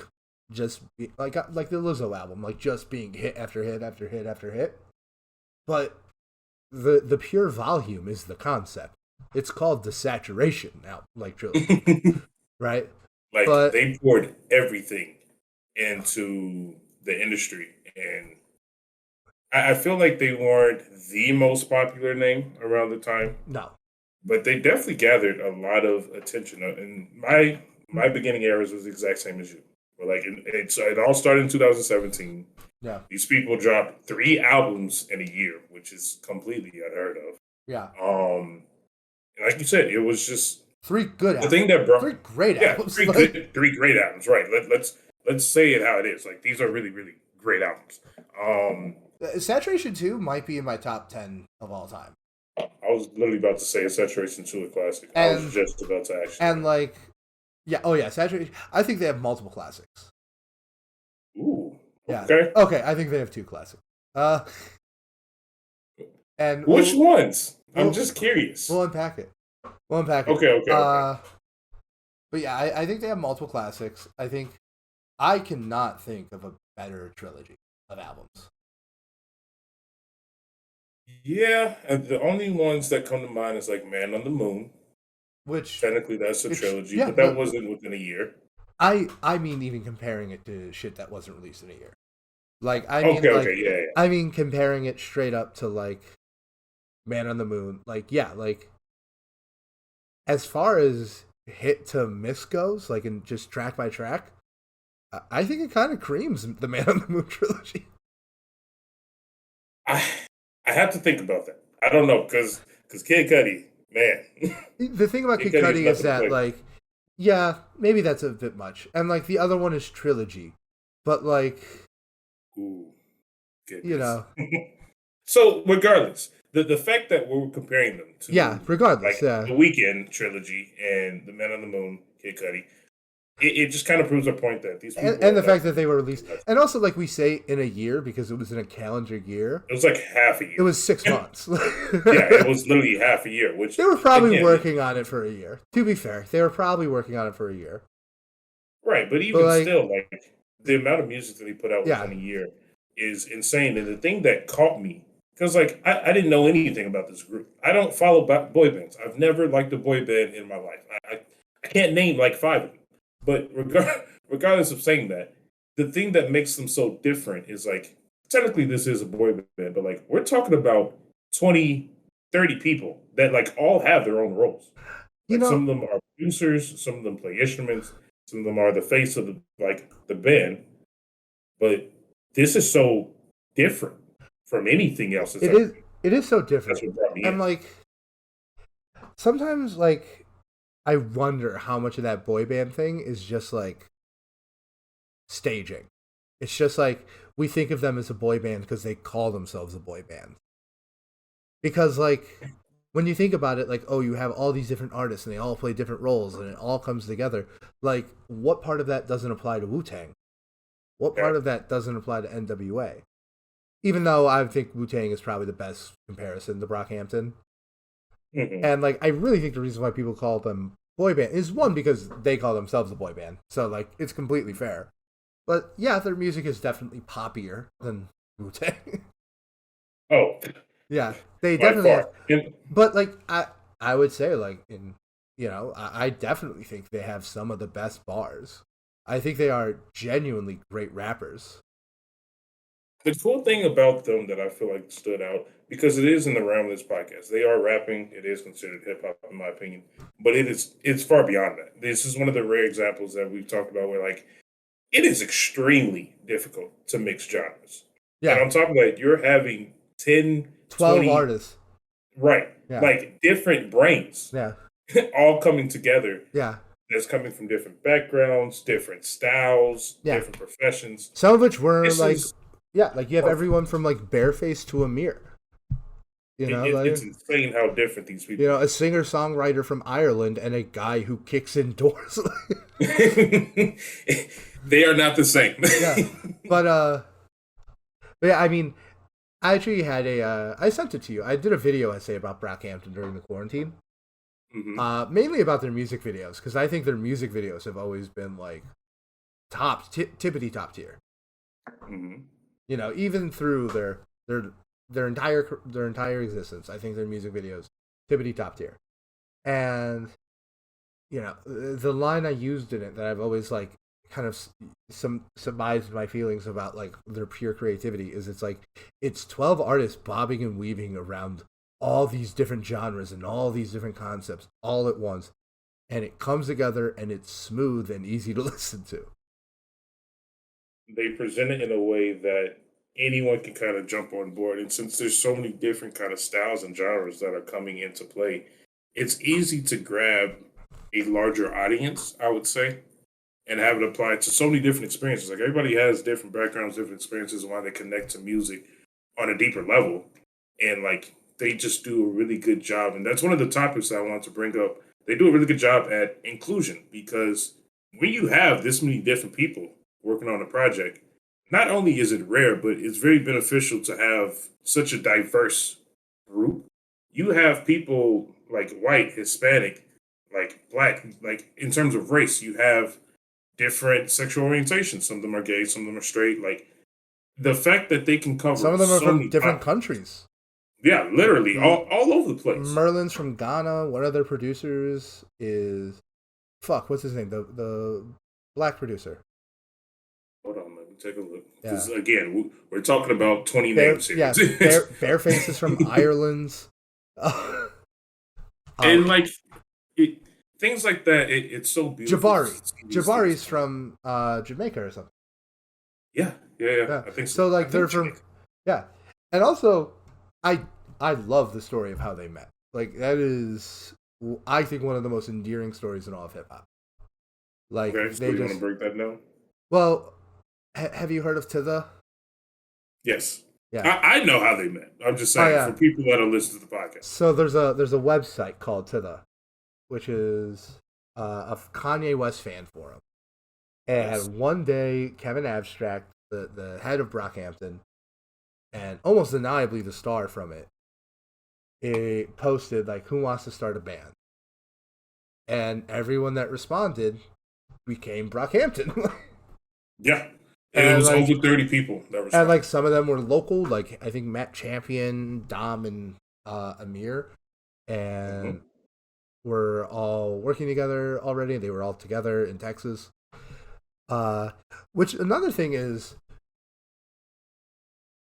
like the Lizzo album, like just being hit after hit after hit after hit. But the pure volume is the concept. It's called the saturation now, like trilogy, right? Like, But they poured everything into the industry, and I feel like they weren't the most popular name around the time, no, but they definitely gathered a lot of attention. And my beginning eras was the exact same as you. But like it all started in 2017. yeah, These people dropped 3 albums in a year, which is completely unheard of. yeah, And like you said, it was just three good the albums, thing that brought, three great yeah, albums. Like three great albums. Right? Let's say it how it is. Like, these are really really great albums. Um, Saturation 2 might be in my top 10 of all time. I was literally about to say a Saturation to a classic. I was And just about to actually. and like yeah, oh yeah, Saturation. I think they have multiple classics. Ooh, Yeah. okay. Okay, I think they have two classics. Uh and Which ones? I'm we'll just curious. we'll unpack it. We'll unpack it. Okay, okay, okay. But yeah, I think they have multiple classics. I think I cannot think of a better trilogy of albums. Yeah, and the only ones that come to mind is like Man on the Moon. Which Technically, that's a it's trilogy, yeah, but that but wasn't within a year. I mean even comparing it to shit that wasn't released in a year. Like Okay, okay, yeah, yeah. I mean comparing it straight up to like Man on the Moon. Like yeah, like as far as hit to miss goes, like in just track by track, I think it kind of creams the Man on the Moon trilogy. I I have to think about that. I don't know because Kid Cudi, man, The thing about Kid Kid Cudi is Cudi is nothing to that play with. like, yeah, maybe that's a bit much, and like the other one is Trilogy, but like, Ooh, you goodness. know, So regardless, the fact that we're comparing them yeah. to Regardless, like yeah. the Weekend trilogy and the Man on the Moon, Kid Cudi, it just kind of proves our point that these people And are the fact nothing that they were to released, mess and with. also like we say in a year because it was in a calendar year, It was like half a it year. was 6 months. Yeah, it was literally half a year, which They were probably again, working on it for a year. To be fair, they were probably working on it for a year. right, but But even like, still, like the amount of music that he put out yeah, within a year is insane. And the thing that caught me, because like I didn't know anything about this group. I don't follow boy bands. I've never liked a boy band in my life. I can't name like five of them. But regardless of saying that, the thing that makes them so different is like technically this is a boy band, but like we're talking about 20, 30 people that like all have their own roles. you Like some know, of them are producers, some of them play instruments, some of them are the face of the band. But this is so different from anything else that's it ever is been. it is so That's different, what brought me and in. like sometimes like I wonder how much of that boy band thing is just like staging. It's just like we think of them as a boy band because they call themselves a boy band. Because like when you think about it, like oh, you have all these different artists and they all play different roles and it all comes together. Like what part of that doesn't apply to Wu Tang? What Yeah. part of that doesn't apply to NWA? Even though I think Wu Tang is probably the best comparison to Brockhampton, Hmm. and like I really think the reason why people call them boy band is one because they call themselves a boy band, so like it's completely fair. But yeah, their music is definitely poppier than Wu Tang. Oh, Yeah, they by definitely have. far. And But like I would say like in I definitely think they have some of the best bars. I think they are genuinely great rappers. the cool thing about them that I feel like stood out, because it is in the realm of this podcast, they are rapping. It is considered hip hop, in my opinion, but it's far beyond that. This is one of the rare examples that we've talked about where like it is extremely difficult to mix genres. And Yeah, on top of that, you're having 10, 12 20, artists. right, Yeah, like different brains yeah, all coming together yeah, that's coming from different backgrounds, different styles, yeah. different professions. Some of which were This like, is yeah, like you have perfect. everyone from like Bareface to Amir. It's Like insane how different these people a singer songwriter from Ireland and a guy who kicks indoors. are. They are not the same. Yeah, but yeah, I mean, I actually had a I sent it to you. I did a video essay about Brockhampton during the quarantine. Hmm. Mainly about their music videos because I think their music videos have always been like tippity top tier. Hmm. Even through their their entire existence, I think their music videos tippity top tier. And the line I used in it that I've always like kind of some surmised my feelings about like their pure creativity is it's 12 artists bobbing and weaving around all these different genres and all these different concepts all at once, and it comes together and it's smooth and easy to listen to. They present it in a way that anyone can kind of jump on board. And since there's so many different kind of styles and genres that are coming into play, it's easy to grab a larger audience, I would say, and have it applied to so many different experiences. Like everybody has different backgrounds, different experiences, why they connect to music on a deeper level. And like they just do a really good job. And that's one of the topics that I wanted to bring up. They do a really good job at inclusion because when you have this many different people working on a project, not only is it rare, but it's very beneficial to have such a diverse group. You have people like white, Hispanic, like black, like in terms of race, you have different sexual orientations. Some of them are gay, some of them are straight. Like the fact that they can Some cover of them are so from many different topics, countries. yeah, literally all over the place. Merlin's from Ghana. One of their producers is fuck. What's his name? The black producer. Hold on, let me take a look. Yeah, Because again, we're talking about 20 names here. Bareface is from Ireland. And um, like it, things like that, it's so beautiful to Jabari. see these things Jabari's come out. from Jamaica or something. Yeah, yeah, yeah. Yeah. I think so. So I like they're think from Jamaica. yeah. And also, I I love the story of how they met. Like that is, I think, one of the most endearing stories in all of hip hop. Like Okay, so they you want to just, break that down? well, have you heard of To the? Yes. Yeah. I know how they met. I'm just Oh saying for yeah. people that are listening to the podcast. So there's a website called To the, which is a Kanye West fan forum. Yes. And one day, Kevin Abstract, the head of Brockhampton, and almost undeniably the star from it posted like, "Who wants to start a band?" And everyone that responded became Brockhampton. Yeah. And it and was like over 30 people that and like responded. some of them were local, like I think Matt Champion, Dom, and Amir, and Hmm. were all working together already. They were all together in Texas. Uh, which another thing is,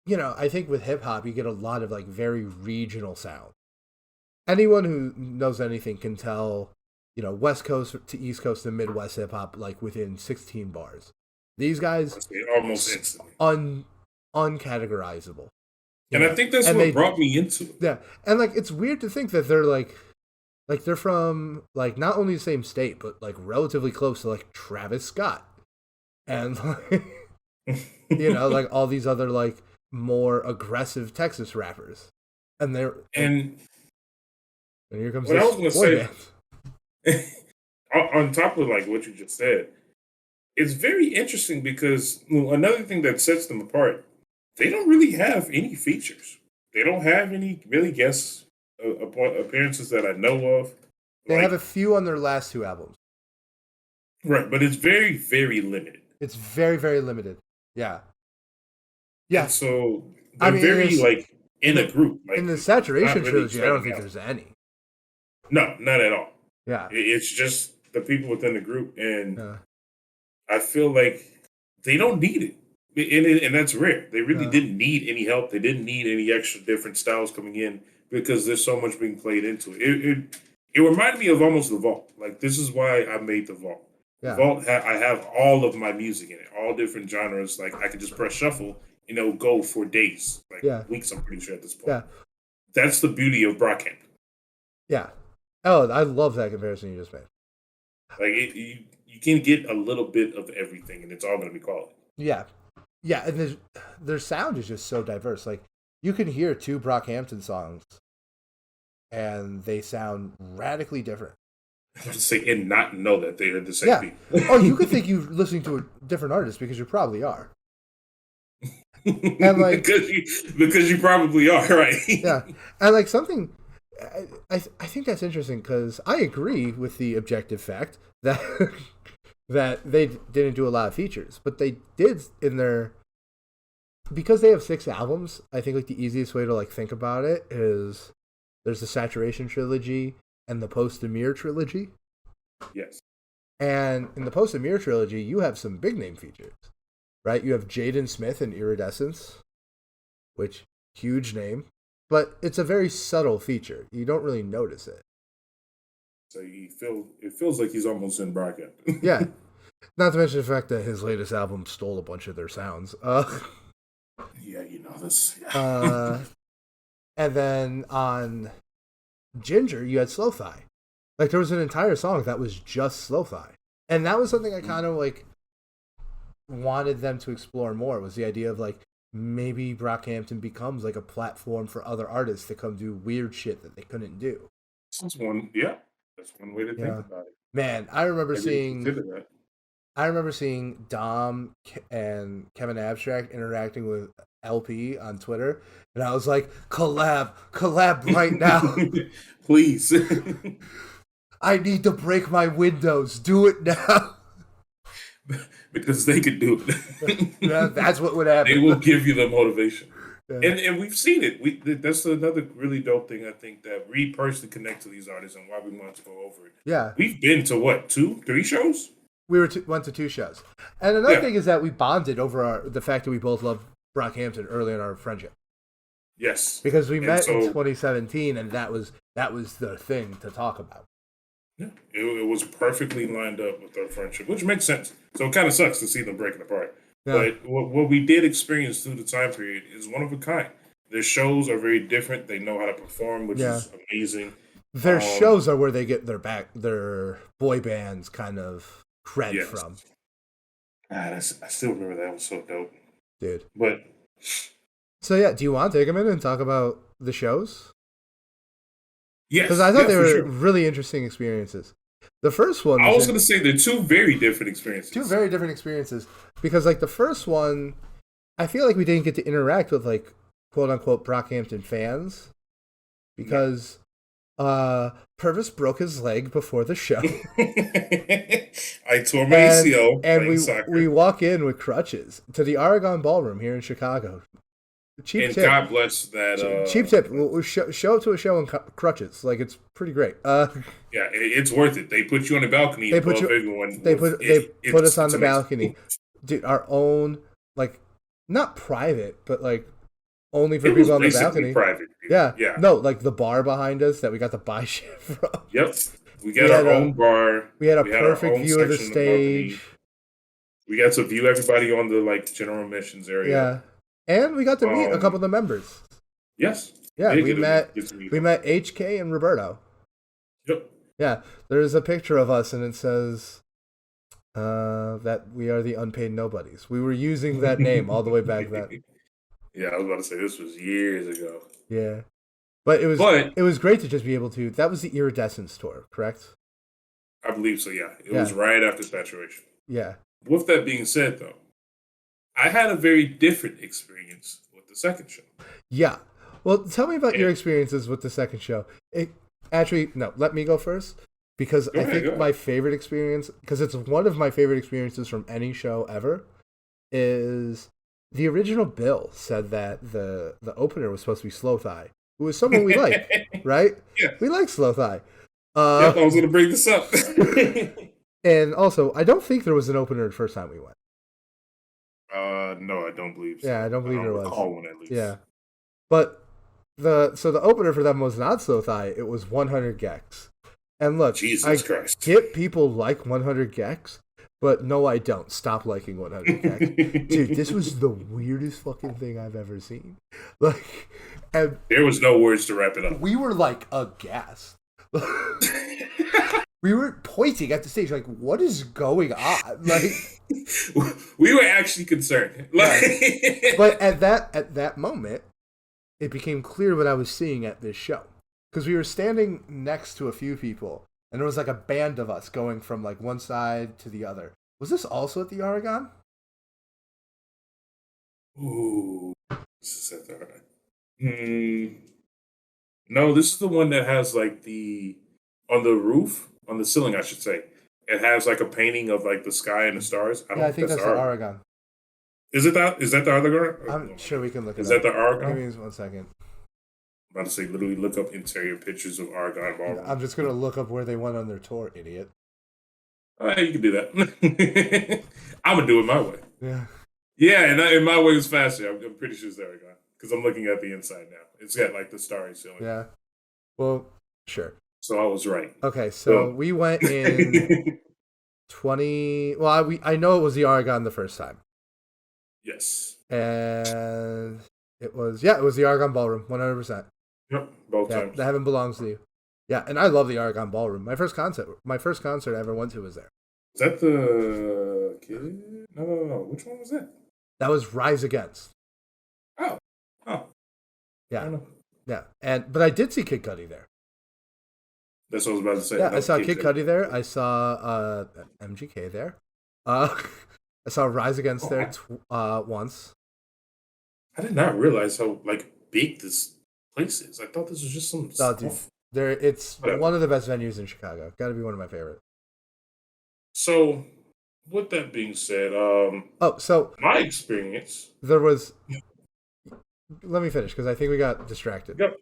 I think with hip hop you get a lot of like very regional sound. Anyone who knows anything can tell, West Coast to East Coast and Midwest hip hop like within 16 bars. These guys, I say almost instantly. un uncategorizable, And I think that's and what they, brought me into it. yeah, and like it's weird to think that they're like they're from like not only the same state but like relatively close to like Travis Scott and like, like all these other like more aggressive Texas rappers, and they're And and here comes what I was this going to boy say, band. on top of like what you just said, it's very interesting because another thing that sets them apart, they don't really have any features. They don't have any really guest appearances that I know of. They have a Like, few on their last two albums. right, but it's very, very limited. It's very very limited. Yeah, And yeah. so I they're mean, very like in in a the group. in Like the it's not Saturation really trilogy, I don't spreading think out. there's any. No, not at all. Yeah, It's just the people within the group, and yeah, I feel like they don't need it. And that's rare. They really yeah. didn't need any help. They didn't need any extra different styles coming in because there's so much being played into it. It reminded me of almost the vault. Like this is why I made the vault. The Yeah, vault, I have all of my music in it, all different genres. Like I could just press shuffle, go for days, like yeah, weeks. I'm pretty sure at this point. yeah, That's the beauty of Brockhampton. yeah. Oh, I love that comparison you just made. Like you can get a little bit of everything, and it's all going to be quality. Yeah, yeah, and their sound is just so diverse. Like you can hear two Brockhampton songs, and they sound radically different. I was to say and not know that they are the same Yeah. people. Oh, you could think you're listening to a different artist because you probably are. And like, Because you probably are right. yeah, and like something, I think that's interesting because I agree with the objective fact that that they didn't do a lot of features, but they did in their, because they have 6 albums. I think like the easiest way to like think about it is there's the Saturation trilogy and the Post Amir trilogy, Yes. and in the Post Amir trilogy you have some big name features, right? You have Jaden Smith and Iridescence, which huge name, but it's a very subtle feature. You don't really notice it. So it feels like he's almost in Brockhampton. Yeah, not to mention the fact that his latest album stole a bunch of their sounds. Yeah, this. Uh, and then on Ginger, you had Slow Thigh. Like there was an entire song that was just Slow Thigh, and that was something I kind of like wanted them to explore more. Was the idea of like maybe Brockhampton becomes like a platform for other artists to come do weird shit that they couldn't do. That's one. Yeah, that's one way to think Yeah, about it. man, I didn't consider that. I remember seeing Dom and Kevin Abstract interacting with LP on Twitter, and I was like, collab right now. Please. I need to break my windows. Do it now. Because they could do it. That's what would They happen. will give you the motivation. Yeah. And we've seen it. That's another really dope thing I think that we personally connect to these artists and why we wanted to go over it. Yeah, We've been to what, 2, 3 shows? we went to 2 shows, and another Yeah. thing is that we bonded over the fact that we both loved Brockhampton early in our friendship Yes. because we And met in so 2017, and that was the thing to talk about. yeah, it was perfectly lined up with our friendship, which makes sense. So it kind of sucks to see them breaking apart. Yeah, But what we did experience through the time period is one of a kind. Their shows are very different. They know how to perform, which Yeah. is amazing. Their shows are where they get their boy bands kind of cred Yes. from. I still remember that was so dope. Dude. But so yeah, do you want to take a minute and talk about the shows? Yes, because I thought they were sure. really interesting experiences. The first one, I was going to say they're two very different experiences. Two very different experiences because, like, the first one, I feel like we didn't get to interact with like quote unquote Brockhampton fans because Purvis broke his leg before the show. I tore my ACL and playing we walk in with crutches to the Aragon Ballroom here in Chicago. Cheap and tip. God bless that. Cheap tip. We'll show up to a show in crutches. Like, it's pretty great. Yeah, it's worth it. They put you on the balcony. They put us on the balcony, dude. Our own, like, not private, but like only for people on the balcony. Private. Yeah. Yeah. No, like the bar behind us that we got to buy shit from. Yep. We got our own bar. We had a perfect view of the stage. We got to view everybody on the like general admissions area. Yeah. And we got to meet a couple of the members. Yes. Yeah, we met HK and Roberto. Yep. Yeah. There's a picture of us and it says that we are the unpaid nobodies. We were using that name all the way back then. Yeah, I was about to say this was years ago. Yeah. But it was great to just be able to. That was the Iridescence tour, correct? I believe so, yeah. It was right after Saturation. Yeah. With that being said, though, I had a very different experience with the second show. Yeah. Well, tell me about your experiences with the second show. Actually, no, let me go first. Because I think my favorite experience, because it's one of my favorite experiences from any show ever, is the original bill said that the opener was supposed to be Slow Thigh, who is someone we like, right? Yeah. We like Slow Thigh. Yep, I was going to bring this up. And also, I don't think there was an opener the first time we went. No, I don't believe so. Yeah, I don't believe there was. Recall one at least. Yeah. But the opener for them was not Slow Thigh, it was 100 Gex. And look, Jesus Christ. Get people like 100 Gex, but no, I don't. Stop liking 100 Gex. Dude, this was the weirdest fucking thing I've ever seen. Like, and there was no words to wrap it up. We were like aghast. We were pointing at the stage, like, what is going on? Like, we were actually concerned. Like, but at that moment, it became clear what I was seeing at this show. Because we were standing next to a few people, and there was like a band of us going from like one side to the other. Was this also at the Aragon? Ooh, this is at the Aragon. No, this is the one that has like on the roof, on the ceiling, I should say. It has like a painting of like the sky and the stars. I think that's the Aragon. Is it that? Is that the Aragon? I'm sure we can look it up. Is that the Aragon? Give me 1 second. I'm about to say, literally look up interior pictures of Aragon Ballroom. I'm just going to look up where they went on their tour, idiot. You can do that. I'm going to do it my way. Yeah. Yeah, and my way is faster. I'm pretty sure it's the Aragon. Because I'm looking at the inside now. It's got like the starry ceiling. Yeah. Well, sure. So I was right. Okay, so we went in 20... Well, I know it was the Aragon the first time. Yes. And it was the Aragon Ballroom, 100%. Yep, both times. The heaven belongs to you. Yeah, and I love the Aragon Ballroom. My first concert I ever went to was there. Was that the Kid? No. Which one was that? That was Rise Against. Oh. Yeah. But I did see Kid Cudi there. That's what I was about to say. Yeah, I saw Kid Cudi there. I saw MGK there. I saw Rise Against there once. I did not realize how like big this place is. I thought this was just some stuff. It's one of the best venues in Chicago. Got to be one of my favorite. So, with that being said, my experience. There was. Let me finish because I think we got distracted. Yep.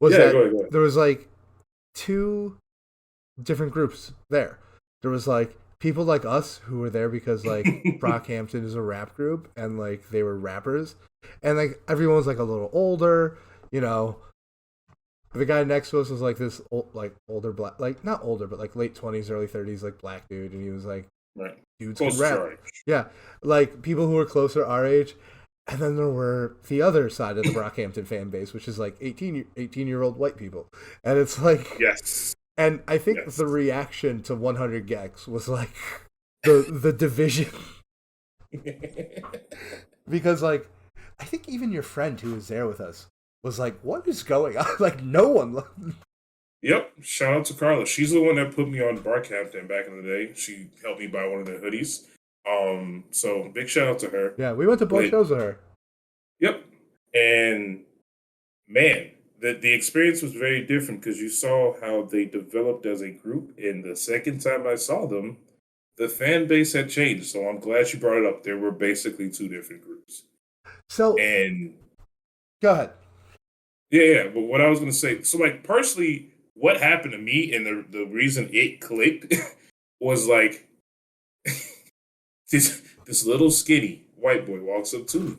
Go ahead. There was like 2 different groups there. There was like people like us who were there because like Brockhampton is a rap group and like they were rappers. And like everyone was like a little older, you know. The guy next to us was like this older black, like not older, but like late 20s, early 30s, like black dude, and he was like, right. Dudes can rap. Yeah, like people who were closer our age, And then there were the other side of the Brockhampton fan base, which is like 18-year-old white people. And it's like, Yes. and I think Yes. the reaction to 100 Gex was like the division. Because like, I think even your friend who was there with us was like, what is going on? Like, no one. Yep. Shout out to Carla. She's the one that put me on Brockhampton back in the day. She helped me buy one of the hoodies. So big shout out to her. Yeah, we went to both But shows with her. yep. And man, the experience was very different because you saw how they developed as a group. And the second time I saw them, the fan base had changed. So I'm glad you brought it up. There were basically two different groups. So, And go ahead. yeah. But what I was gonna say, so like personally, what happened to me and the reason it clicked was like this little skinny white boy walks up to me.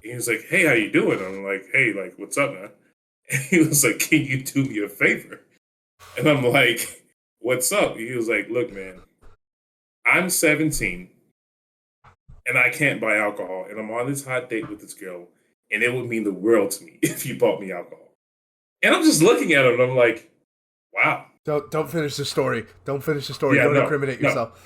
He was like, "Hey, how you doing?" I'm like, "Hey, like, what's up, man?" And he was like, "Can you do me a favor?" And I'm like, "What's up?" He was like, "Look, man, I'm 17 and I can't buy alcohol, and I'm on this hot date with this girl, and it would mean the world to me if you bought me alcohol." And I'm just looking at him, and I'm like, "Wow." Don't finish the story. Don't finish the story. Yeah, Don't no, incriminate no, yourself.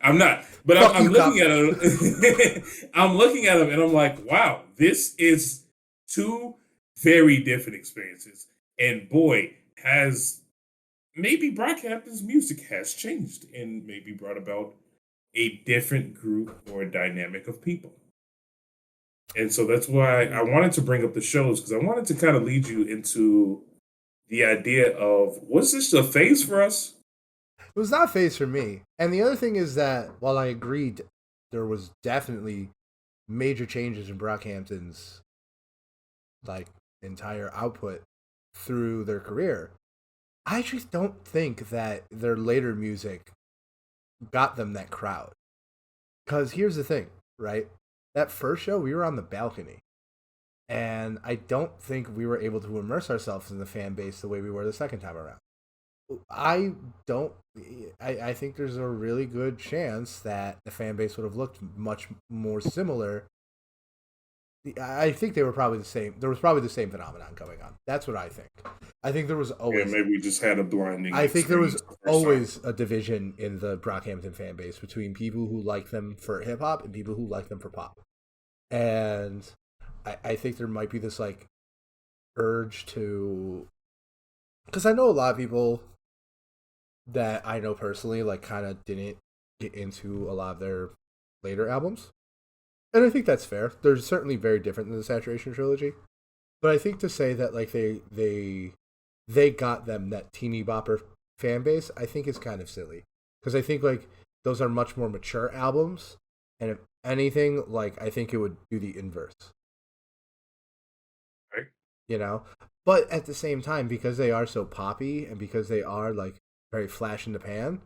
I'm not. But Fuck I'm you, cop. looking at him. I'm looking at him, and I'm like, wow, this is two very different experiences. And boy, has maybe Brockhampton's music has changed and maybe brought about a different group or dynamic of people. And so that's why I wanted to bring up the shows because I wanted to kind of lead you into the idea of was this a phase for us? It was not a phase for me. And the other thing is that while I agreed there was definitely major changes in Brockhampton's like entire output through their career, I just don't think that their later music got them that crowd. Because here's the thing, right? That first show, we were on the balcony. And I don't think we were able to immerse ourselves in the fan base the way we were the second time around. I don't. I think there's a really good chance that the fan base would have looked much more similar. I think they were probably the same. There was probably the same phenomenon going on. That's what I think. I think there was Yeah, always. maybe we just had a blinding. I think there was experience the first time. always a division in the Brockhampton fan base between people who like them for hip hop and people who like them for pop. And I think there might be this like urge to, because I know a lot of people that I know personally like kind of didn't get into a lot of their later albums. And I think that's fair. They're certainly very different than the Saturation trilogy. But I think to say that like they got them that teeny bopper fan base, I think is kind of silly. Because I think like those are much more mature albums, and if anything, like I think it would do the inverse. Right? You know? But at the same time, because they are so poppy and because they are like very flash in the pan,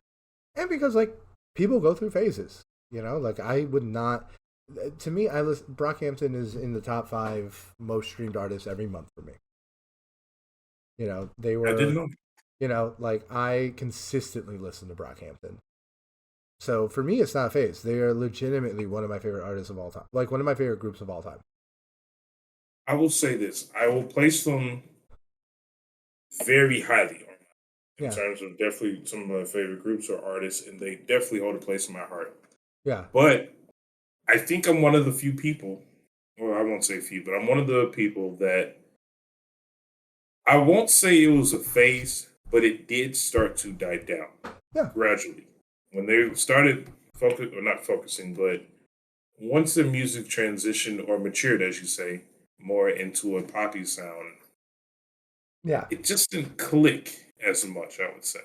and because like people go through phases, you know, like I would not. To me, Brockhampton is in the top 5 most streamed artists every month for me. You know, they I didn't were, know. you know, like I consistently listen to Brockhampton. So for me, it's not a phase. They are legitimately one of my favorite artists of all time, like one of my favorite groups of all time. I will say this: I will place them very highly in Yeah, terms of definitely some of my favorite groups or artists, and they definitely hold a place in my heart. yeah, But I think I'm one of the few people, or I won't say few, but I'm one of the people that I won't say it was a phase, but it did start to die down yeah. gradually when they started focus or not focusing, but once the music transitioned or matured, as you say, more into a poppy sound, Yeah, it just didn't click as much, I would say.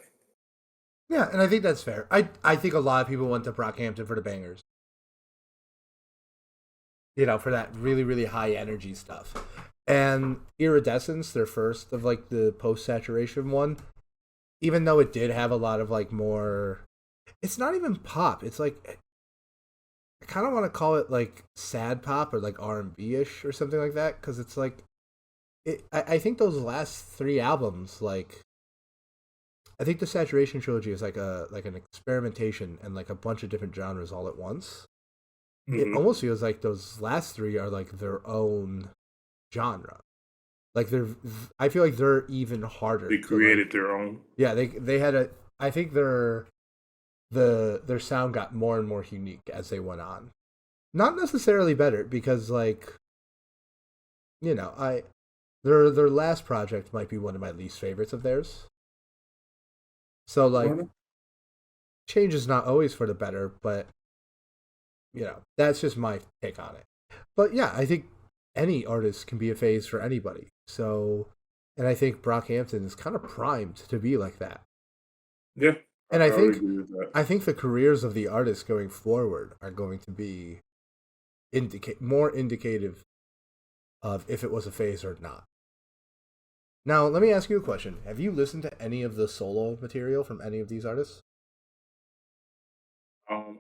yeah, and I think that's fair. I think a lot of people went to Brockhampton for the bangers. You know, for that really really high energy stuff. And Iridescence, their first of like the post saturation one, even though it did have a lot of like more, it's not even pop. It's like I kind of want to call it like sad pop or like R&B ish or something like that because it's like I think those last 3 albums like I think the Saturation trilogy is like an experimentation and like a bunch of different genres all at once. it Hmm. almost feels like those last three are like their own genre. Like I feel like they're even harder They to like. created their own. Yeah, they had a. I think their sound got more and more unique as they went on. Not necessarily better because like I their last project might be one of my least favorites of theirs. So like Well, change is not always for the better, but that's just my take on it. But yeah, I think any artist can be a phase for anybody. So, and I think Brockhampton is kind of primed to be like that. yeah, And I would agree with that. I think the careers of the artists going forward are going to be more indicative of if it was a phase or not. Now, let me ask you a question. Have you listened to any of the solo material from any of these artists?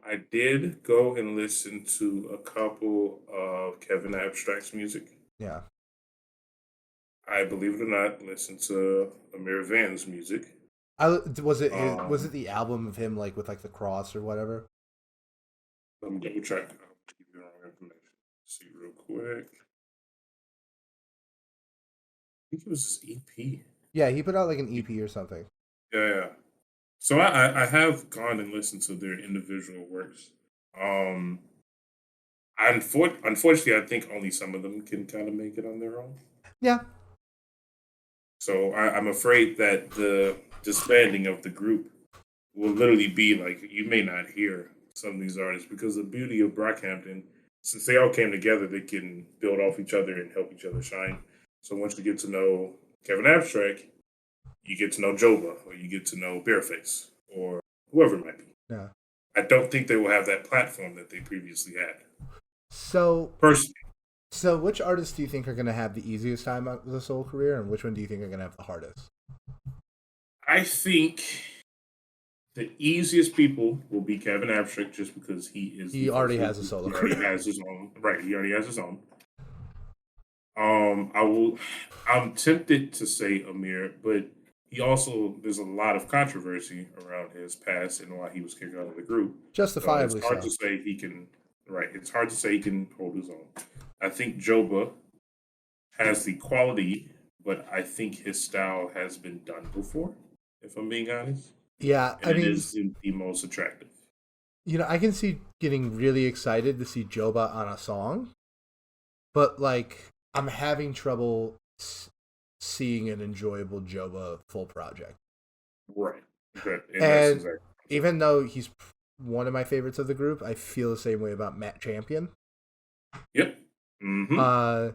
I did go and listen to a couple of Kevin Abstract's music. Yeah. I, believe it or not, listened to Amir Van's music. Was Um, it the album of him like with like the cross or whatever? Let me double check. I'll give you the wrong information. See real quick. I think it was his EP. Yeah, he put out like an EP or something. Yeah, yeah. So I have gone and listened to their individual works. Um, unfortunately, I think only some of them can kind of make it on their own. Yeah. So I'm afraid that the disbanding of the group will literally be like you may not hear some of these artists because the beauty of Brockhampton, since they all came together, they can build off each other and help each other shine. So once you get to know Kevin Abstract, you get to know Joba, or you get to know Bareface, or whoever it might be. Yeah. I don't think they will have that platform that they previously had. So Personally, So, which artists do you think are going to have the easiest time of the solo career, and which one do you think are going to have the hardest? I think the easiest people will be Kevin Abstract just because he is He the first already of the has a group. solo He already career. has his own. Right, he already has his own. I will. I'm tempted to say Amir, but he also there's a lot of controversy around his past and why he was kicked out of the group. So it's Justifiably hard so. to say he can. Right, it's hard to say he can hold his own. I think Joba has the quality, but I think his style has been done before. If I'm being honest, Yeah, and I it mean, isn't the most attractive. I can see getting really excited to see Joba on a song, but like, I'm having trouble seeing an enjoyable Joba full project. Right. Okay. And that's And exactly. even though he's one of my favorites of the group, I feel the same way about Matt Champion. Yep. Mm-hmm. Uh,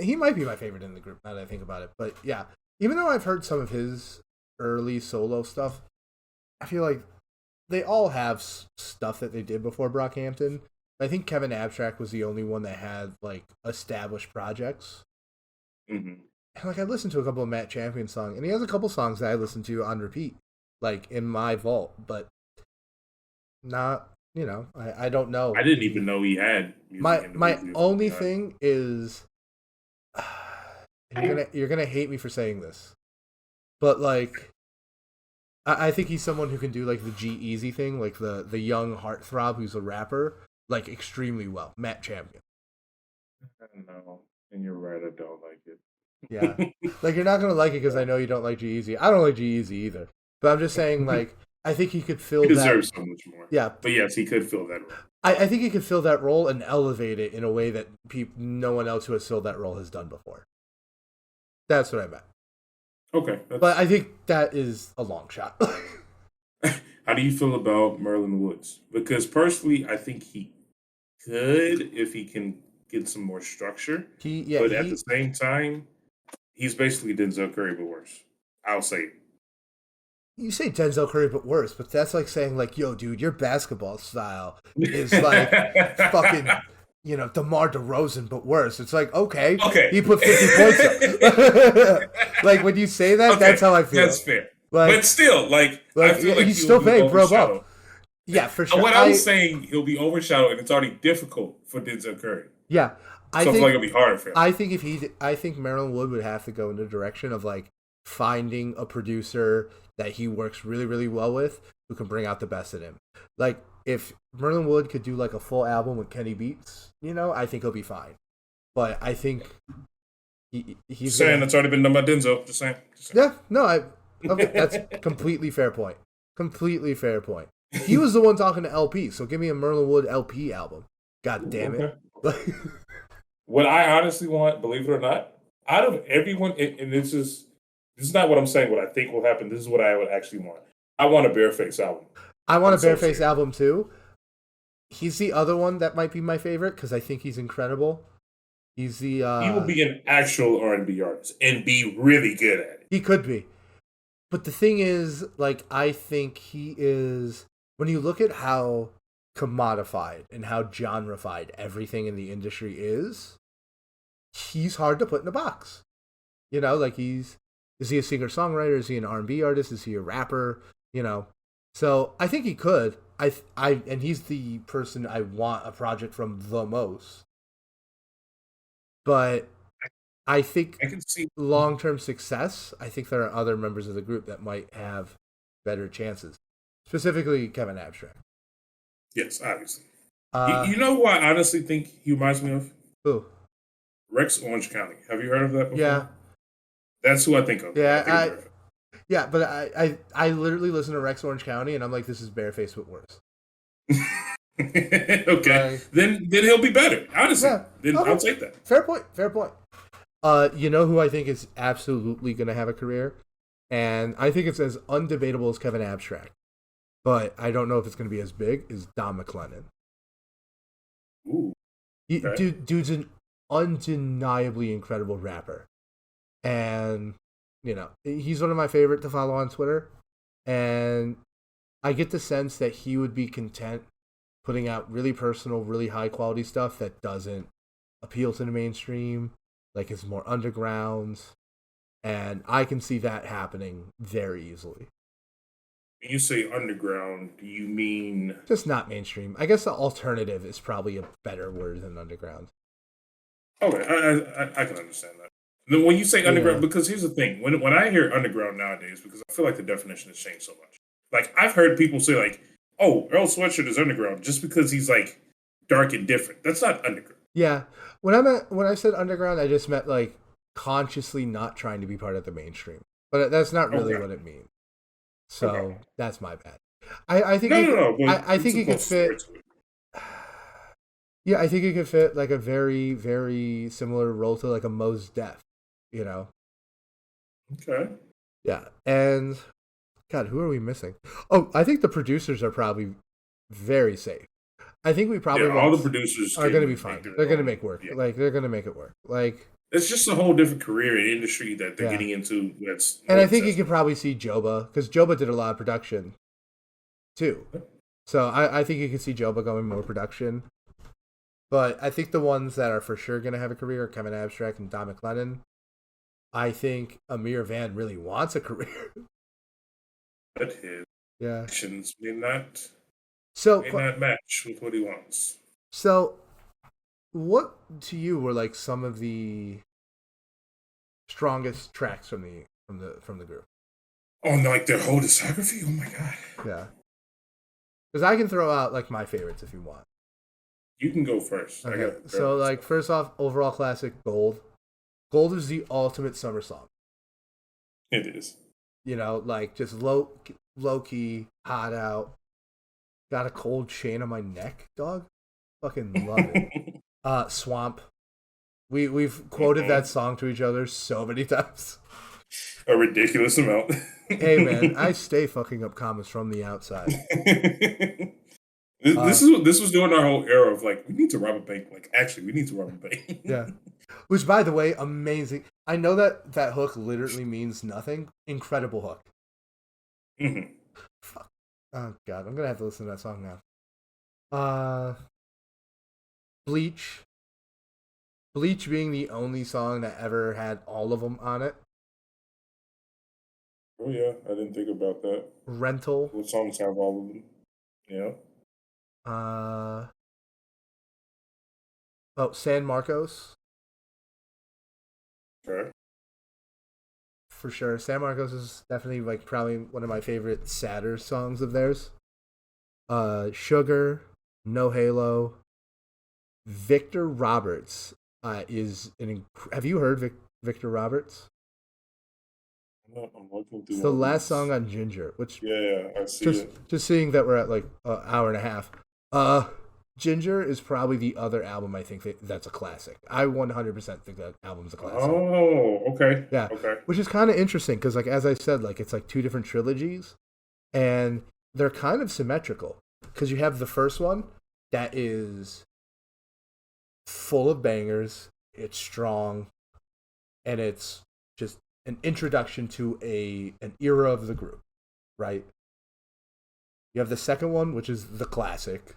he might be my favorite in the group now that I think about it. But yeah, even though I've heard some of his early solo stuff, I feel like they all have stuff that they did before Brockhampton. I think Kevin Abstract was the only one that had like established projects. Mm-hmm. And like I listened to a couple of Matt Champion songs, and he has a couple songs that I listen to on repeat, like in my vault. But not, I don't I know didn't if even he. know he had music My individually. If I'm only being honest. thing is you're gonna hate me for saying this, but like I think he's someone who can do like the G Easy thing, like the young heartthrob who's a rapper, like extremely well. Matt Champion. I don't know. And you're right. I don't like Yeah, it. like you're not gonna like it because I know you don't like G Easy. I don't like G Easy either, but I'm just saying like I think he could He fill that. deserves so much more. Yeah, But yes, he could fill that role. I think he could fill that role and elevate it in a way that no one else who has filled that role has done before. That's what I meant. Okay. But I think that is a long shot. How do you feel about Merlin Woods? Because personally, I think he could if he can get some more structure. But at the he same time, he's basically Denzel Curry, but worse. I'll say it. you say Denzel Curry, but worse. But that's like saying like, yo, dude, your basketball style is like fucking, DeMar DeRozan, but worse. It's like okay, Okay. he put 50 points up. Like when you say that, Okay, that's how I feel. that's fair. Like, But still, I feel like he's he'll still be paying Bro Bump. overshadowed. Yeah, for sure. What I'm saying, he'll be overshadowed, and it's already difficult for Denzel Curry. Yeah, I So I feel like think it'll be harder for him. I think Marilyn Wood would have to go in the direction of like finding a producer that he works really really well with who can bring out the best in him. Like if Merlin Wood could do like a full album with Kenny Beats, I think he'll be fine. But I think he's Just saying, gonna. that's already been done by Denzel. Just saying. Yeah, no, okay, that's completely fair point. Completely fair point. He was the one talking to LP, so give me a Merlin Wood LP album. God damn it. Okay. What I honestly want, believe it or not, out of everyone, and this is not what I'm saying. What I think will happen. This is what I would actually want. I want a Bareface album. I want I'm a so Bareface serious. album too. He's the other one that might be my favorite because I think he's incredible. He's the He will be an actual R&B artist and be really good at it. he could be. But the thing is, like, I think he is, when you look at how commodified and how genreified everything in the industry he's hard to put in a box. Like is he a singer songwriter? Is he an R&B artist? Is he a rapper? So I think he could. And he's the person I want a project from the most. But I think I can see. long-term success, I think there are other members of the group that might have better chances. Specifically, Kevin Abstract. Yes, obviously. Uh, You know who I honestly think he reminds me of? who? Rex Orange County. Have you heard of that before? Yeah, That's who I think of. When I think of Bareface. yeah, but I literally listen to Rex Orange County, and I'm like, this is Bareface but worse. Okay, then he'll be better. Honestly, Yeah, then okay. I'll take that. Fair point. You know who I think is absolutely going to have a career, and I think it's as undebatable as Kevin Abstract, but I don't know if it's going to be as big as Don McLennan. Ooh, okay. Dude's an undeniably incredible rapper, and he's one of my favorite to follow on Twitter, and I get the sense that he would be content putting out really personal, really high quality stuff that doesn't appeal to the mainstream, like it's more underground, and I can see that happening very easily. When you say underground, do you mean Just not mainstream. I guess the alternative is probably a better word than underground. okay? I can understand that. Then when you say Yeah. underground, because here's the thing: when I hear underground nowadays, because I feel like the definition has changed so much. Like I've heard people say like, "Oh, Earl Sweatshirt is underground," just because he's like dark and different. That's not underground. Yeah. When I said underground, I just meant like consciously not trying to be part of the mainstream. But that's not really Okay. what it means. Okay. So that's my bad. I think No, no, no. But I it's think a it could close story fit. to it. Yeah, I think it could fit like a very, very similar role to like a Mos Def, you know? Okay. Yeah. And God, who are we missing? Oh, I think the producers are probably very safe. I think we Yeah, probably all the won't producers are gonna be can make fine. their They're gonna own. make work. Yeah, Like they're gonna make it work. Like it's just a whole different career and industry that they're yeah. getting into. That's And more I think you could accessible. probably see Joba, because Joba did a lot of production too. So I think you could see Joba going more production. But I think the ones that are for sure going to have a career are Kevin Abstract and Don McLennan. I think Amir Van really wants a career. But his Yeah. actions So, may not match with what he wants. so what to you were like some of the strongest tracks from the group? Oh, no, like their whole discography. Oh my god. Yeah. Because I can throw out like my favorites if you want. You can go first. I Okay. got to grab So my like stuff. first off, overall classic Gold. Gold is the ultimate summer song. It is. Like just low key, hot out. Got a cold chain on my neck, dog. Fucking love it. Swamp. We've quoted that song to each other so many times. A ridiculous amount. Hey man, I stay fucking up commas from the outside. This Uh, is this was during our whole era of like we need to rob a bank. Like actually, we need to rob a bank. yeah. Which, by the way, amazing. I know that hook literally means nothing. Incredible hook. Mhm. Fuck. Oh god, I'm gonna have to listen to that song now. Bleach. Bleach being the only song that ever had all of them on it. Oh yeah, I didn't think about that. Rental. What songs have all of them? Yeah. Uh San Marcos Okay. for sure. San Marcos is definitely like probably one of my favorite sadder songs of theirs. Sugar, No Halo, Victor Roberts have you heard Victor Roberts? I'm looking It's through the all last song these. on Ginger, which Yeah, I see just it. just seeing that we're at like an hour and a half. Uh, Ginger is probably the other album I think that's a classic. I 100% think that album's a classic. Oh, okay, Yeah, okay. which is kind of interesting because like as I said, like it's like two different trilogies, and they're kind of symmetrical because you have the first one that is full of bangers, it's strong, and it's just an introduction to an era of the group, right? You have the second one, which is the classic.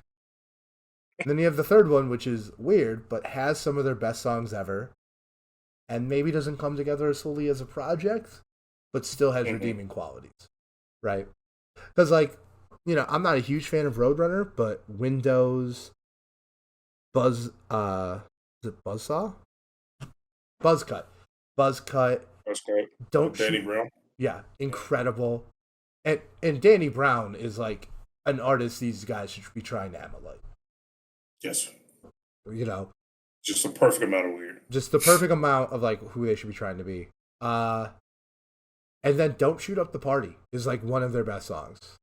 And then you have the third one, which is weird, but has some of their best songs ever, and maybe doesn't come together as fully as a project, but still has Hmm. redeeming qualities, right? Because, like, I'm not a huge fan of Roadrunner, but Windows, is it Buzzsaw? Buzzcut. Buzzcut, That's great. Don't Danny Shoot. Brown. Yeah, Yeah. incredible. And Danny Brown is like an artist these guys should be trying to emulate. Yes. You know, Just a perfect amount of weird. just the perfect amount of like who they should be trying to be. Uh and then Don't Shoot Up the Party is like one of their best songs.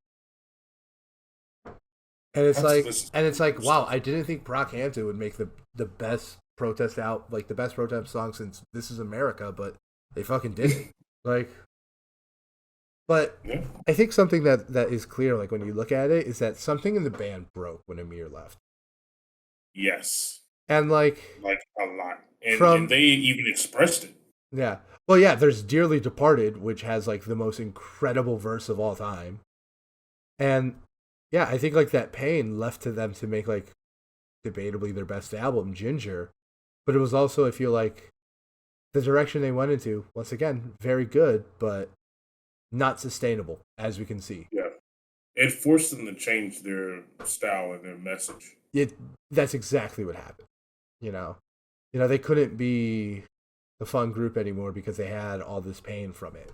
And I it's have to like listen and to it's like new wow, stuff. I didn't think Brockhampton would make the best protest out like the best protest song since This Is America, but they fucking did it. Like but Yeah. I think something that is clear like when you look at it is that something in the band broke when Amir left. Yes. And like Like a lot. And from they even expressed it. yeah. Well, yeah, there's Dearly Departed, which has like the most incredible verse of all time. And yeah, I think like that pain left to them to make like debatably their best album, Ginger. But it was also, I feel like, the direction they went into, once again, very good, but not sustainable, as we can see. Yeah. It forced them to change their style and their message. It That's exactly what happened. You know. They couldn't be the fun group anymore because they had all this pain from it.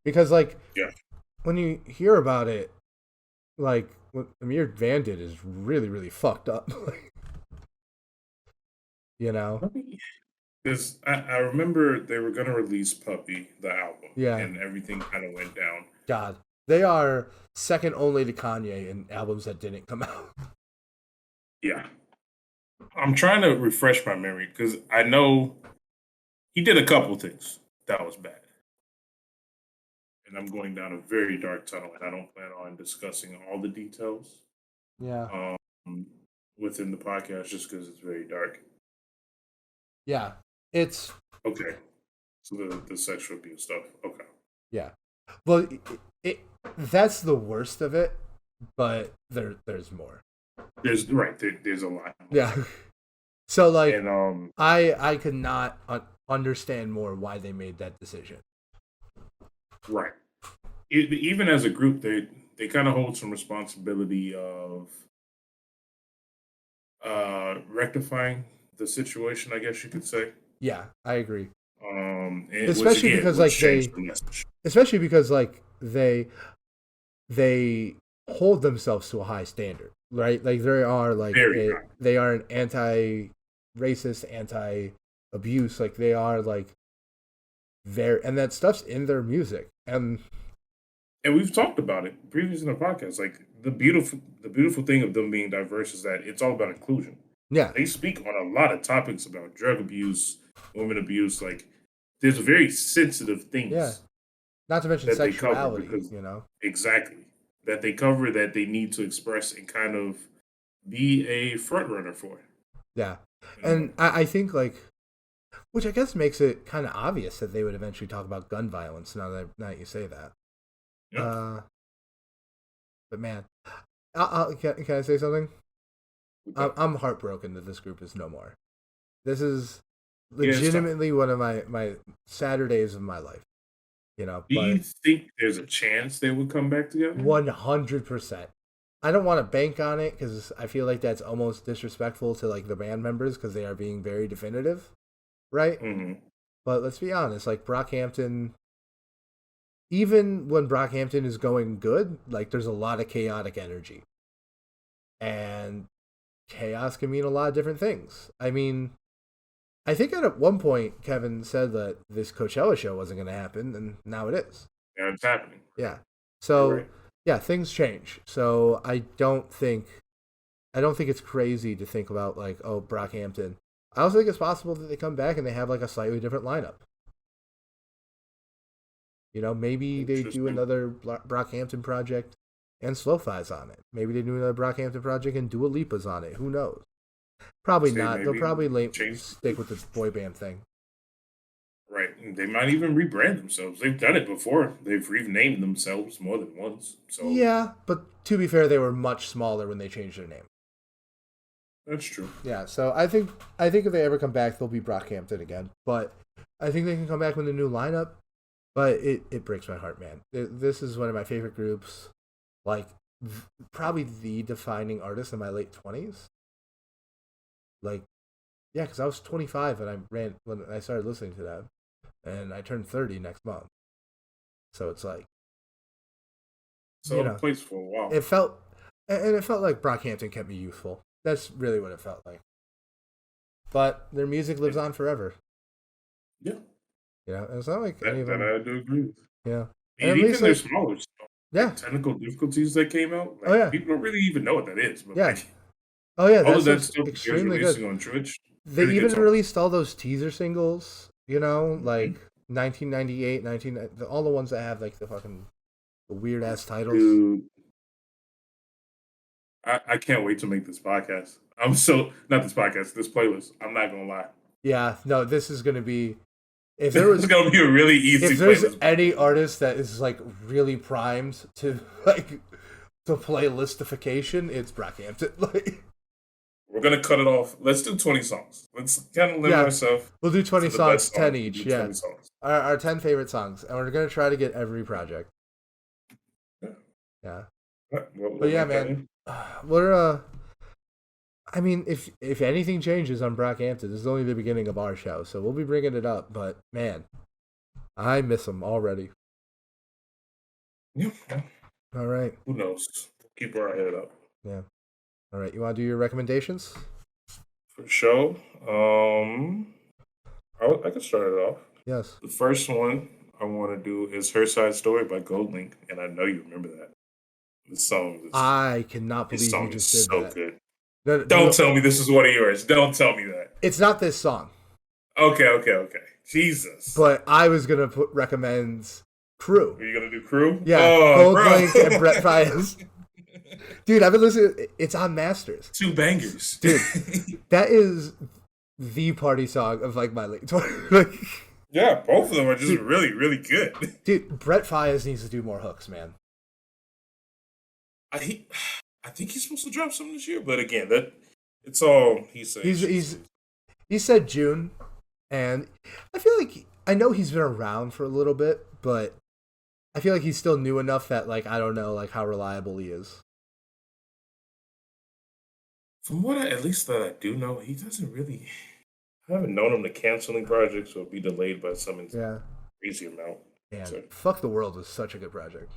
Because like Yeah. when you hear about it, like what Amir Van did is really, really fucked up. you know? Because I remember they were going to release Puppy, the album, Yeah. and everything kind of went down. God. They are second only to Kanye in albums that didn't come out. Yeah. I'm trying to refresh my memory because I know he did a couple things that was bad. And I'm going down a very dark tunnel, and I don't plan on discussing all the details Yeah. um, within the podcast just because it's very dark. Yeah. It's Okay. So the sexual abuse stuff. Okay. yeah. Well, that's the worst of it, but there's more. There's a lot more. Yeah. So like And I could not understand more why they made that decision. right. Even as a group, they kind of hold some responsibility of rectifying the situation, I guess you could say. Yeah, I agree. Which Especially again, because which like changed the message. they hold themselves to a high standard, right? Like Very high. they are an anti-racist, anti-abuse. Like they are like very, and that stuff's in their music. And And we've talked about it previously in the podcast. Like the beautiful thing of them being diverse is that it's all about inclusion. yeah, They speak on a lot of topics about drug abuse, women abuse. Like there's very sensitive yeah. things Not to mention that they cover sexuality. because exactly that they cover that they need to express and kind of be a front runner for. Yeah, You know? and I think like, which I guess makes it kind of obvious that they would eventually talk about gun violence. Now that you say that. Yeah. Uh, but man, can I say something? Okay. I'm heartbroken that this group is no more. This is Yeah, it's tough. legitimately one of my Saturdays of my life. Do you But think there's a chance they would come back together? 100%. I don't want to bank on it because I feel like that's almost disrespectful to like the band members because they are being very definitive, right? Hmm. But let's be honest, like Brockhampton, even when Brockhampton is going good, like there's a lot of chaotic energy. and chaos can mean a lot of different things. I mean, I think at one point Kevin said that this Coachella show wasn't going to happen, and now it is. Yeah, it's happening. Yeah. You're So right. yeah, things change. So I don't think it's crazy to think about like, oh, Brockhampton. I also think it's possible that they come back and they have like a slightly different lineup. You know, maybe they do Interesting. another Brockhampton project and Slowfi's on it. Maybe they do another Brockhampton project and Dua Lipa's on it. Who knows? Probably Say not. They'll maybe probably change. stick with the boy band thing. Right. And they might even rebrand themselves. They've done it before. They've renamed themselves more than once. So Yeah, but to be fair, they were much smaller when they changed their name. that's true. Yeah, so I think if they ever come back, they'll be Brockhampton again. But I think they can come back with a new lineup. But it breaks my heart, man. This is one of my favorite groups. Like, probably the defining artist in my late 20s. Like, yeah, because I was 25 when I started listening to them. And I turned 30 next month. So it's like, So you in know, place for a while. it felt, and it felt like Brockhampton kept me youthful. That's really what it felt like. But their music lives on forever. Yeah. You know, and it's not like any of That them, I do agree with. yeah. And And at least even their like, smaller stuff, yeah, like technical difficulties that came out, oh like yeah, people don't really even know what that is. But yeah, like oh yeah, all that of that stuff's stuff that they're extremely good. releasing on Twitch, They really good even songs. released all those teaser singles, you know, Hmm. like 1998, all the ones that have like the fucking weird ass titles. Dude, I can't wait to make this podcast. I'm so not this podcast, this playlist. I'm not gonna lie. Yeah, no, this is gonna be if there It's was gonna be a really easy if there's playlist. any artist that is like really primed to like to play listification, it's Brockhampton. Like, We're gonna cut it off. Let's do 20 songs. Let's kind of limit yeah, ourselves we'll do 20 to the songs, best 10 songs. We'll each. do Yeah, 20 songs. our 10 favorite songs, and we're gonna try to get every project. Yeah. Yeah, We'll but yeah, make that man, in. we're I mean, if anything changes on Brockhampton, this is only the beginning of our show, so we'll be bringing it up. But man, I miss them already. Yeah. All right, Who knows? Keep our head up. yeah, all right. You want to do your recommendations? For sure. I can start it off. Yes. The first one I want to do is Her Side Story by Goldlink, and I know you remember that. This song is I cannot this believe you song is just did so that. good. No, Don't tell me this is one of yours. Don't tell me that. it's not this song, Okay. Jesus. but I was gonna recommend Crew. Are you gonna do Crew? Yeah, Oh, Gold bro. Link and Brett Fias. Dude, I've been listening. It's on Masters. Two bangers. Dude, that is the party song of like my late 20s. Like, Yeah, both of them are just Dude. really, really good. dude, Brett Fias needs to do more hooks, man. I think he's supposed to drop something this year, but again, that it's all he said. He said June, and I feel like I know he's been around for a little bit, but I feel like he's still new enough that like I don't know like how reliable he is. From what at least that I do know, he doesn't really. I haven't known him to cancel any projects or be delayed by some Yeah, crazy amount. and So Fuck the World was such a good project.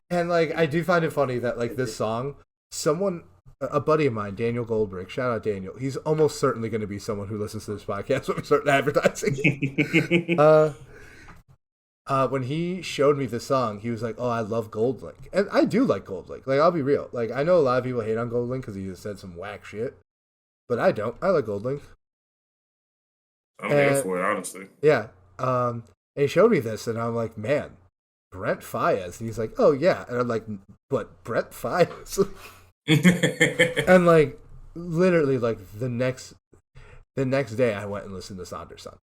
And like I do find it funny that like this song, someone a buddy of mine, Daniel Goldberg, shout out Daniel. He's almost certainly going to be someone who listens to this podcast when we start advertising. When he showed me the song, he was like, "Oh, I love Gold Link," and I do like Gold Link. Like, I'll be real. Like, I know a lot of people hate on Gold Link because he just said some whack shit, but I don't. I like Gold Link. I'm here for it, honestly. Yeah. And he showed me this, and I'm like, man, Brent Fias, and he's like, oh yeah, and I'm like, but Brent Fias, and like, literally, like the next day, I went and listened to Sanderson.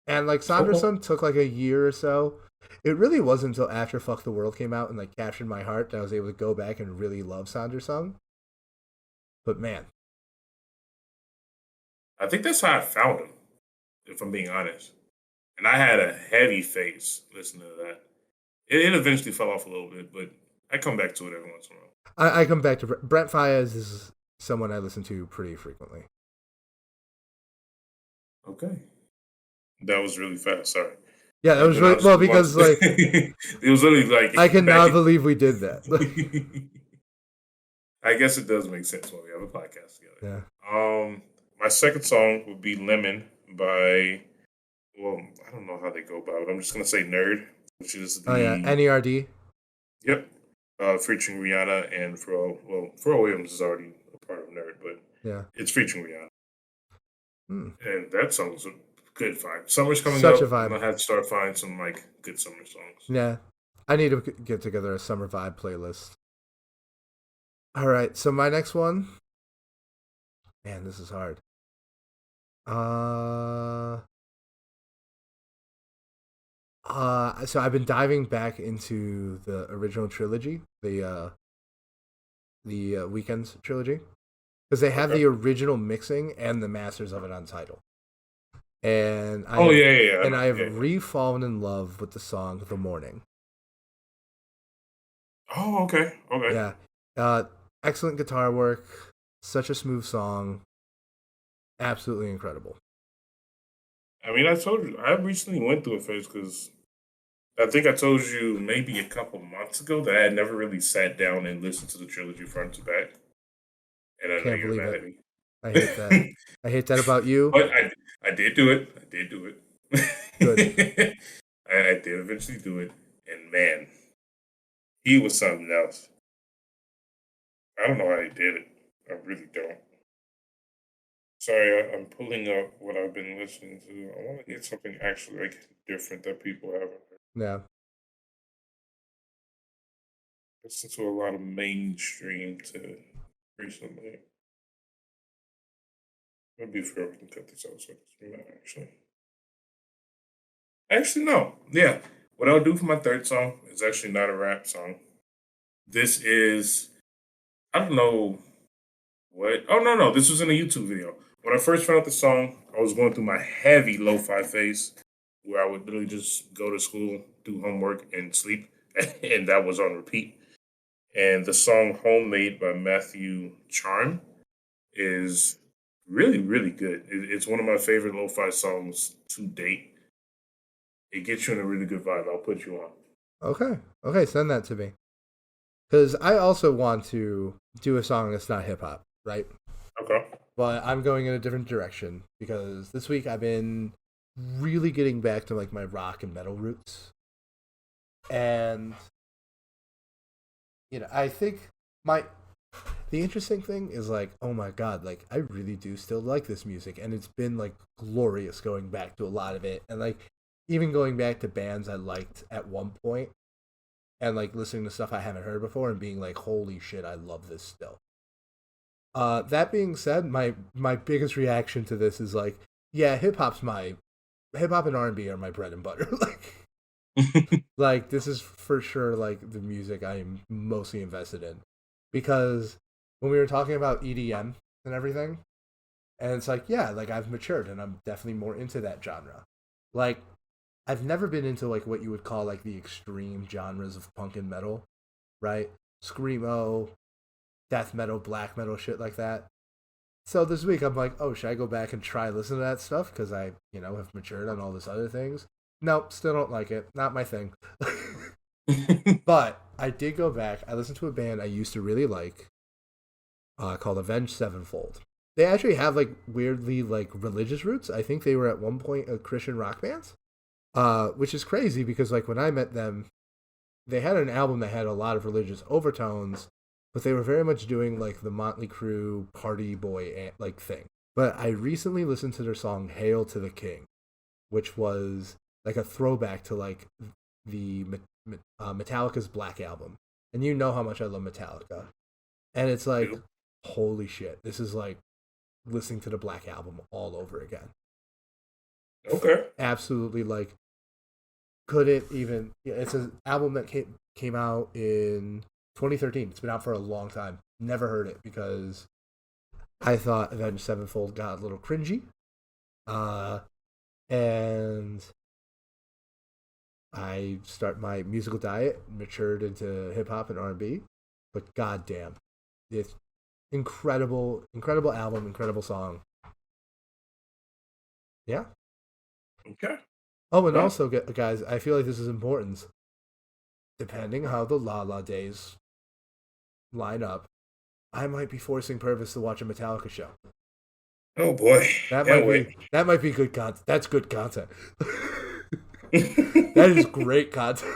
And like Sanderson took like a year or so. It really wasn't until after Fuck the World came out and like captured my heart that I was able to go back and really love Sanderson. But man, I think that's how I found him, if I'm being honest. And I had a heavy phase listening to that. It eventually fell off a little bit, but I come back to it every once in a while. I come back to Brent Fias is someone I listen to pretty frequently. Okay. That was really fast. Sorry. Yeah, that was really well because like it was literally like I cannot believe we did that. I guess it does make sense when we have a podcast together. Yeah. My second song would be "Lemon" by, well, I don't know how they go about it. I'm just gonna say "Nerd," which is Oh yeah, the, NERD. yep, featuring Rihanna and Pharrell. Well, Pharrell Williams is already a part of "Nerd," but Yeah. it's featuring Rihanna, Hmm. and that song's a good find. Summer's coming Such a up. I'm vibe. gonna have to start finding some like good summer songs. Yeah. I need to get together a summer vibe playlist. All right, so my next one, man, this is hard. Uh, so I've been diving back into the original trilogy, the Weekends trilogy, because they have Okay. the original mixing and the masters of it on Tidal, and I Oh have yeah, yeah, yeah. I and know. I have Yeah, yeah. re-fallen in love with the song "The Morning." Oh, okay, okay. Yeah, uh, excellent guitar work, such a smooth song, absolutely incredible. I mean, I told you I recently went through a phase because I think I told you maybe a couple months ago that I had never really sat down and listened to the trilogy front to back, and I know Can't you're believe mad it. at me. I hate that. I hate that about you. But I did do it. I did do Good. it. I did eventually do it, and man, he was something else. I don't know how he did it. I really don't. Sorry, I'm pulling up what I've been listening to. I want to get something actually like different that people haven't heard. Yeah. Listen to a lot of mainstream to recently. Maybe if we can cut this out so it doesn't matter, actually. Actually, no. Yeah. What I'll do for my third song is actually not a rap song. This is, I don't know what. Oh, no, no. This was in a YouTube video. When I first found out the song, I was going through my heavy lo fi phase where I would literally just go to school, do homework, and sleep. And that was on repeat. And the song Homemade by Matthew Charm is really, really good. It's one of my favorite lo-fi songs to date. It gets you in a really good vibe. I'll put you on. Okay. Okay, send that to me. Because I also want to do a song that's not hip hop, right? Okay. But I'm going in a different direction because this week I've been really getting back to like my rock and metal roots. And I think my the interesting thing is like, oh my god, like I really do still like this music and it's been like glorious going back to a lot of it and like even going back to bands I liked at one point and like listening to stuff I haven't heard before and being like, holy shit, I love this still. That being said, my biggest reaction to this is like, yeah, hip hop and R&B are my bread and butter. Like this is for sure like the music I am mostly invested in because when we were talking about EDM and everything, and it's like, yeah, like I've matured and I'm definitely more into that genre. Like I've never been into like what you would call like the extreme genres of punk and metal, right? Screamo, death metal, black metal, shit like that. So this week I'm like, oh, should I go back and try listen to that stuff because I, have matured on all this other things? Nope, still don't like it. Not my thing. But I did go back. I listened to a band I used to really like called Avenged Sevenfold. They actually have like weirdly like religious roots. I think they were at one point a Christian rock band, which is crazy because like when I met them, they had an album that had a lot of religious overtones, but they were very much doing like the Motley Crue party boy like thing. But I recently listened to their song "Hail to the King," which was like a throwback to like the Metallica's Black Album, and you know how much I love Metallica, and it's like, holy shit, this is like listening to the Black Album all over again. Okay. Absolutely, like couldn't even. Yeah, it's an album that came out in 2013. It's been out for a long time. Never heard it because I thought Avenged Sevenfold got a little cringy. And I start my musical diet, matured into hip hop and R&B, but goddamn, it's incredible, incredible album, incredible song. Yeah. Okay. Oh, and Well, also, guys, I feel like this is important. Depending how the La La days line up, I might be forcing Purvis to watch a Metallica show. Oh boy, can't wait. That might be good content. That's good content. That is great content.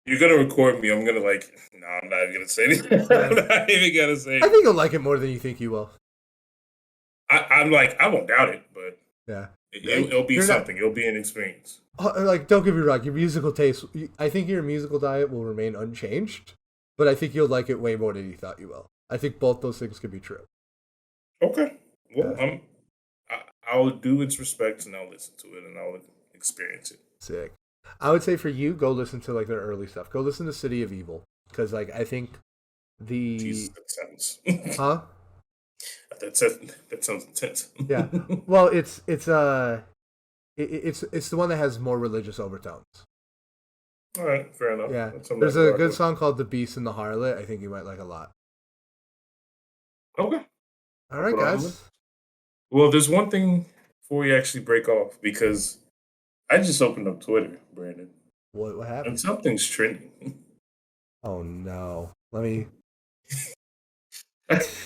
You're gonna record me. I'm gonna like. No, I'm not even gonna say anything. I'm not even gonna say. I think you'll like it more than you think you will. I'm like, I won't doubt it, but yeah, it'll be something. It'll be an experience. Like, don't get me wrong. Your musical taste. I think your musical diet will remain unchanged, but I think you'll like it way more than you thought you will. I think both those things could be true. Okay. Well, I'll do its respects and I'll listen to it and I'll experience it. Sick. I would say for you, go listen to like their early stuff. Go listen to City of Evil because like I think the Jesus, that sounds huh that sounds intense. yeah. Well, it's the one that has more religious overtones. All right, fair enough. Yeah, there's a good song called "The Beast and the Harlot." I think you might like a lot. Okay. All right, guys. Well, there's one thing before we actually break off because I just opened up Twitter, Brandon. What happened? And something's trending. Oh no! Let me.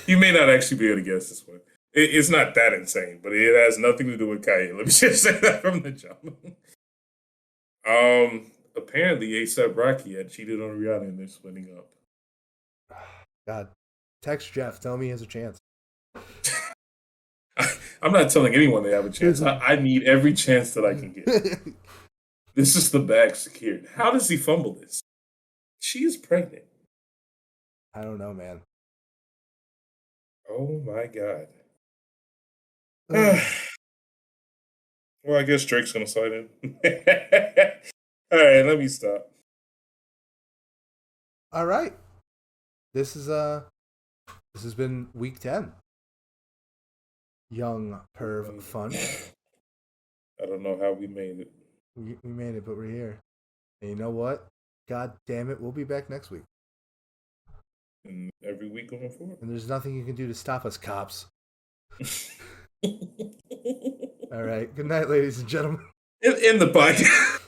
You may not actually be able to guess this one. It's not that insane, but it has nothing to do with Kanye. Let me just say that from the jump. Apparently, A$AP Rocky had cheated on Rihanna, and they're splitting up. God, text Jeff. Tell me he has a chance. I'm not telling anyone they have a chance. I need every chance that I can get. This is the bag secured. How does he fumble this? She is pregnant. I don't know, man. Oh my God. Well, I guess Drake's gonna slide in. All right, let me stop. All right. This has been week 10. Young perv fun. I don't know how we made it. We made it, but we're here. And you know what? God damn it, we'll be back next week. And every week going forward. And there's nothing you can do to stop us, cops. All right. Good night, ladies and gentlemen. In the podcast.